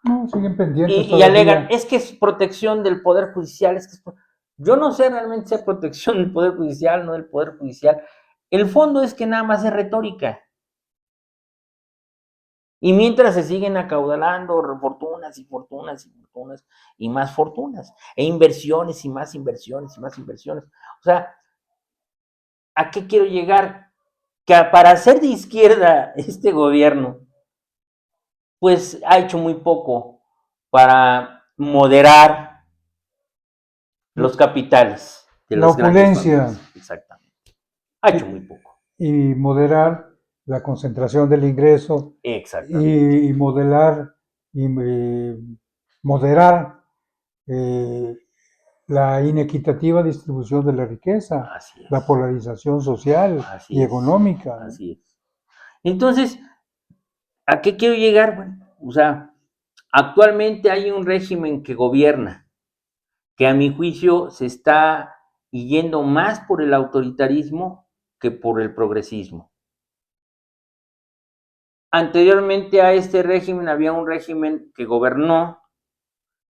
No, siguen pendientes Y alegan, todavía. es que es protección del Poder Judicial, yo no sé realmente si es protección del Poder Judicial, no del Poder Judicial. El fondo es que nada más es retórica. Y mientras se siguen acaudalando fortunas y fortunas y fortunas y más fortunas, e inversiones y más inversiones y más inversiones. O sea, ¿a qué quiero llegar? Que para ser de izquierda este gobierno, pues ha hecho muy poco para moderar los capitales de La las grandes opulencia familias. Exactamente. Ha hecho muy poco. y moderar la concentración del ingreso Exactamente. y modelar y moderar la inequitativa distribución de la riqueza, Así la es. polarización social Así y es. económica, ¿no? Así es. Entonces, ¿a qué quiero llegar? Bueno, o sea, actualmente hay un régimen que gobierna, que a mi juicio se está yendo más por el autoritarismo que por el progresismo. Anteriormente a este régimen había un régimen que gobernó,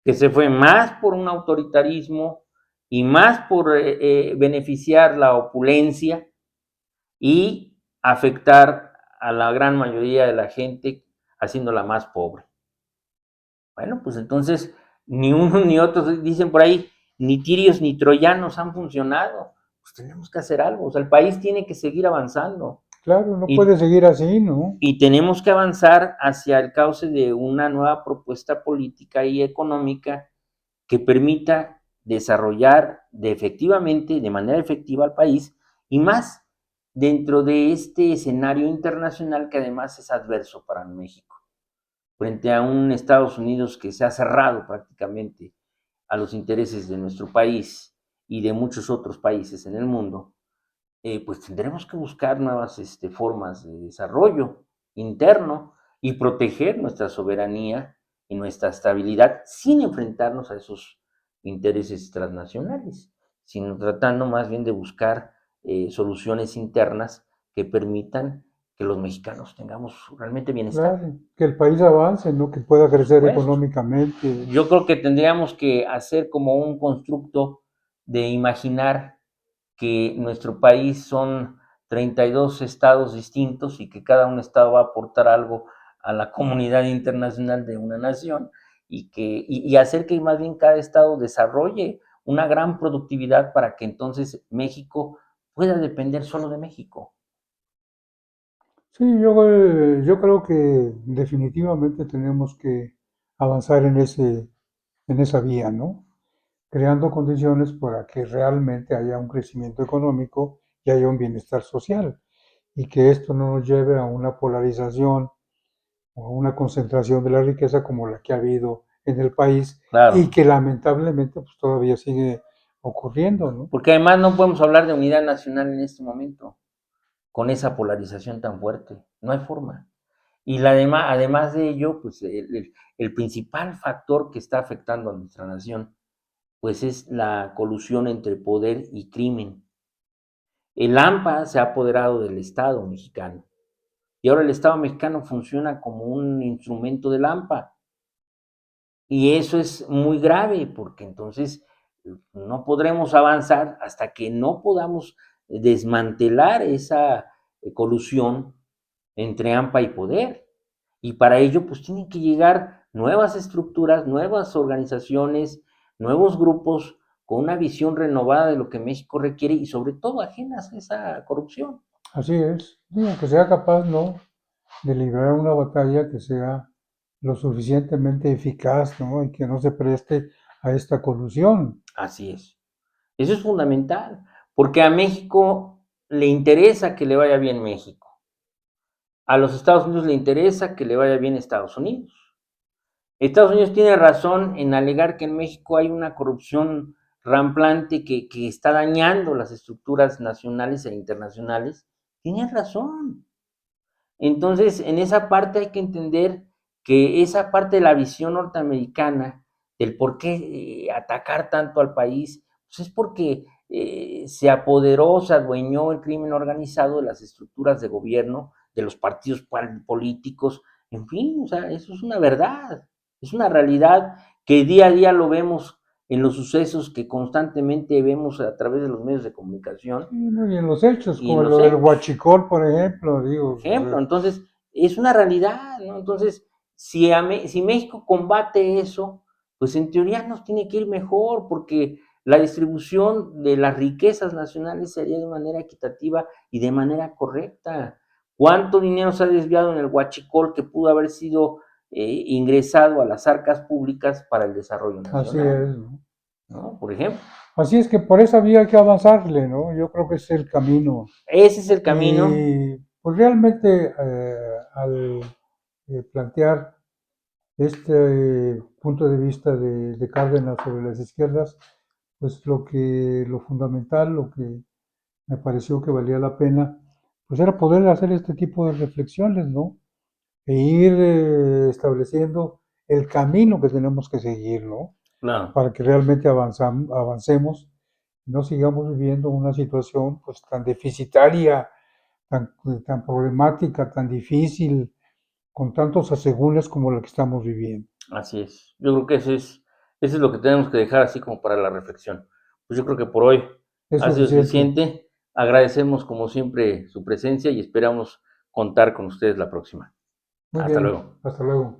que se fue más por un autoritarismo y más por beneficiar la opulencia y afectar a la gran mayoría de la gente haciéndola más pobre. Bueno, pues entonces ni uno ni otro, dicen por ahí, ni tirios ni troyanos han funcionado. Pues tenemos que hacer algo, o sea, el país tiene que seguir avanzando Claro, no puede y, seguir así, ¿no? y tenemos que avanzar hacia el cauce de una nueva propuesta política y económica que permita desarrollar de manera efectiva al país y más dentro de este escenario internacional que además es adverso para México, frente a un Estados Unidos que se ha cerrado prácticamente a los intereses de nuestro país y de muchos otros países en el mundo. Pues tendremos que buscar nuevas formas de desarrollo interno y proteger nuestra soberanía y nuestra estabilidad sin enfrentarnos a esos intereses transnacionales, sino tratando más bien de buscar soluciones internas que permitan que los mexicanos tengamos realmente bienestar. Claro, que el país avance, ¿no? Que pueda crecer supuesto. económicamente. Yo creo que tendríamos que hacer como un constructo de imaginar que nuestro país son 32 estados distintos y que cada un estado va a aportar algo a la comunidad internacional de una nación y hacer que más bien cada estado desarrolle una gran productividad para que entonces México pueda depender solo de México. Sí, yo creo que definitivamente tenemos que avanzar en esa vía, ¿no? Creando condiciones para que realmente haya un crecimiento económico y haya un bienestar social, y que esto no nos lleve a una polarización o a una concentración de la riqueza como la que ha habido en el país Claro. y que lamentablemente pues, todavía sigue ocurriendo, ¿no? Porque además no podemos hablar de unidad nacional en este momento, con esa polarización tan fuerte. No hay forma. Y además de ello, pues el principal factor que está afectando a nuestra nación, pues es la colusión entre poder y crimen. El AMPA se ha apoderado del Estado mexicano y ahora el Estado mexicano funciona como un instrumento del AMPA. Y eso es muy grave porque entonces no podremos avanzar hasta que no podamos desmantelar esa colusión entre AMPA y poder. Y para ello, pues tienen que llegar nuevas estructuras, nuevas organizaciones, nuevos grupos con una visión renovada de lo que México requiere y sobre todo ajenas a esa corrupción. Así es, digo, que sea capaz, ¿no? De librar una batalla que sea lo suficientemente eficaz, ¿no? Y que no se preste a esta colusión. Así es. Eso es fundamental, porque a México le interesa que le vaya bien México. A los Estados Unidos le interesa que le vaya bien Estados Unidos. Estados Unidos tiene razón en alegar que en México hay una corrupción ramplante que está dañando las estructuras nacionales e internacionales. Tiene razón. Entonces, en esa parte hay que entender que esa parte de la visión norteamericana, del por qué atacar tanto al país, pues es porque se apoderó, se adueñó el crimen organizado de las estructuras de gobierno, de los partidos políticos, en fin, o sea, eso es una verdad, es una realidad que día a día lo vemos en los sucesos que constantemente vemos a través de los medios de comunicación Sí, ¿no? Y en los hechos, y en como los lo del hechos. huachicol, por ejemplo, digo, Ejemplo, entonces es una realidad, ¿no? Entonces, si México combate eso, pues en teoría nos tiene que ir mejor, porque la distribución de las riquezas nacionales sería de manera equitativa y de manera correcta. ¿Cuánto dinero se ha desviado en el huachicol que pudo haber sido ingresado a las arcas públicas para el desarrollo así nacional? es, ¿no? ¿No? Por ejemplo, Así es que por esa vía hay que avanzarle, ¿no? Yo creo que es el camino. ese es el camino. Y pues realmente al plantear este punto de vista de Cárdenas sobre las izquierdas, pues lo fundamental, lo que me pareció que valía la pena, pues era poder hacer este tipo de reflexiones, ¿no? E ir estableciendo el camino que tenemos que seguir, ¿no? Claro. Para que realmente avancemos y no sigamos viviendo una situación pues tan deficitaria, tan problemática, tan difícil, con tantos asegúnes como la que estamos viviendo. Así es. Yo creo que eso es lo que tenemos que dejar así como para la reflexión. Pues yo creo que por hoy Es ha sido suficiente. suficiente. Agradecemos como siempre su presencia y esperamos contar con ustedes la próxima. Muy Hasta bien, luego. hasta luego.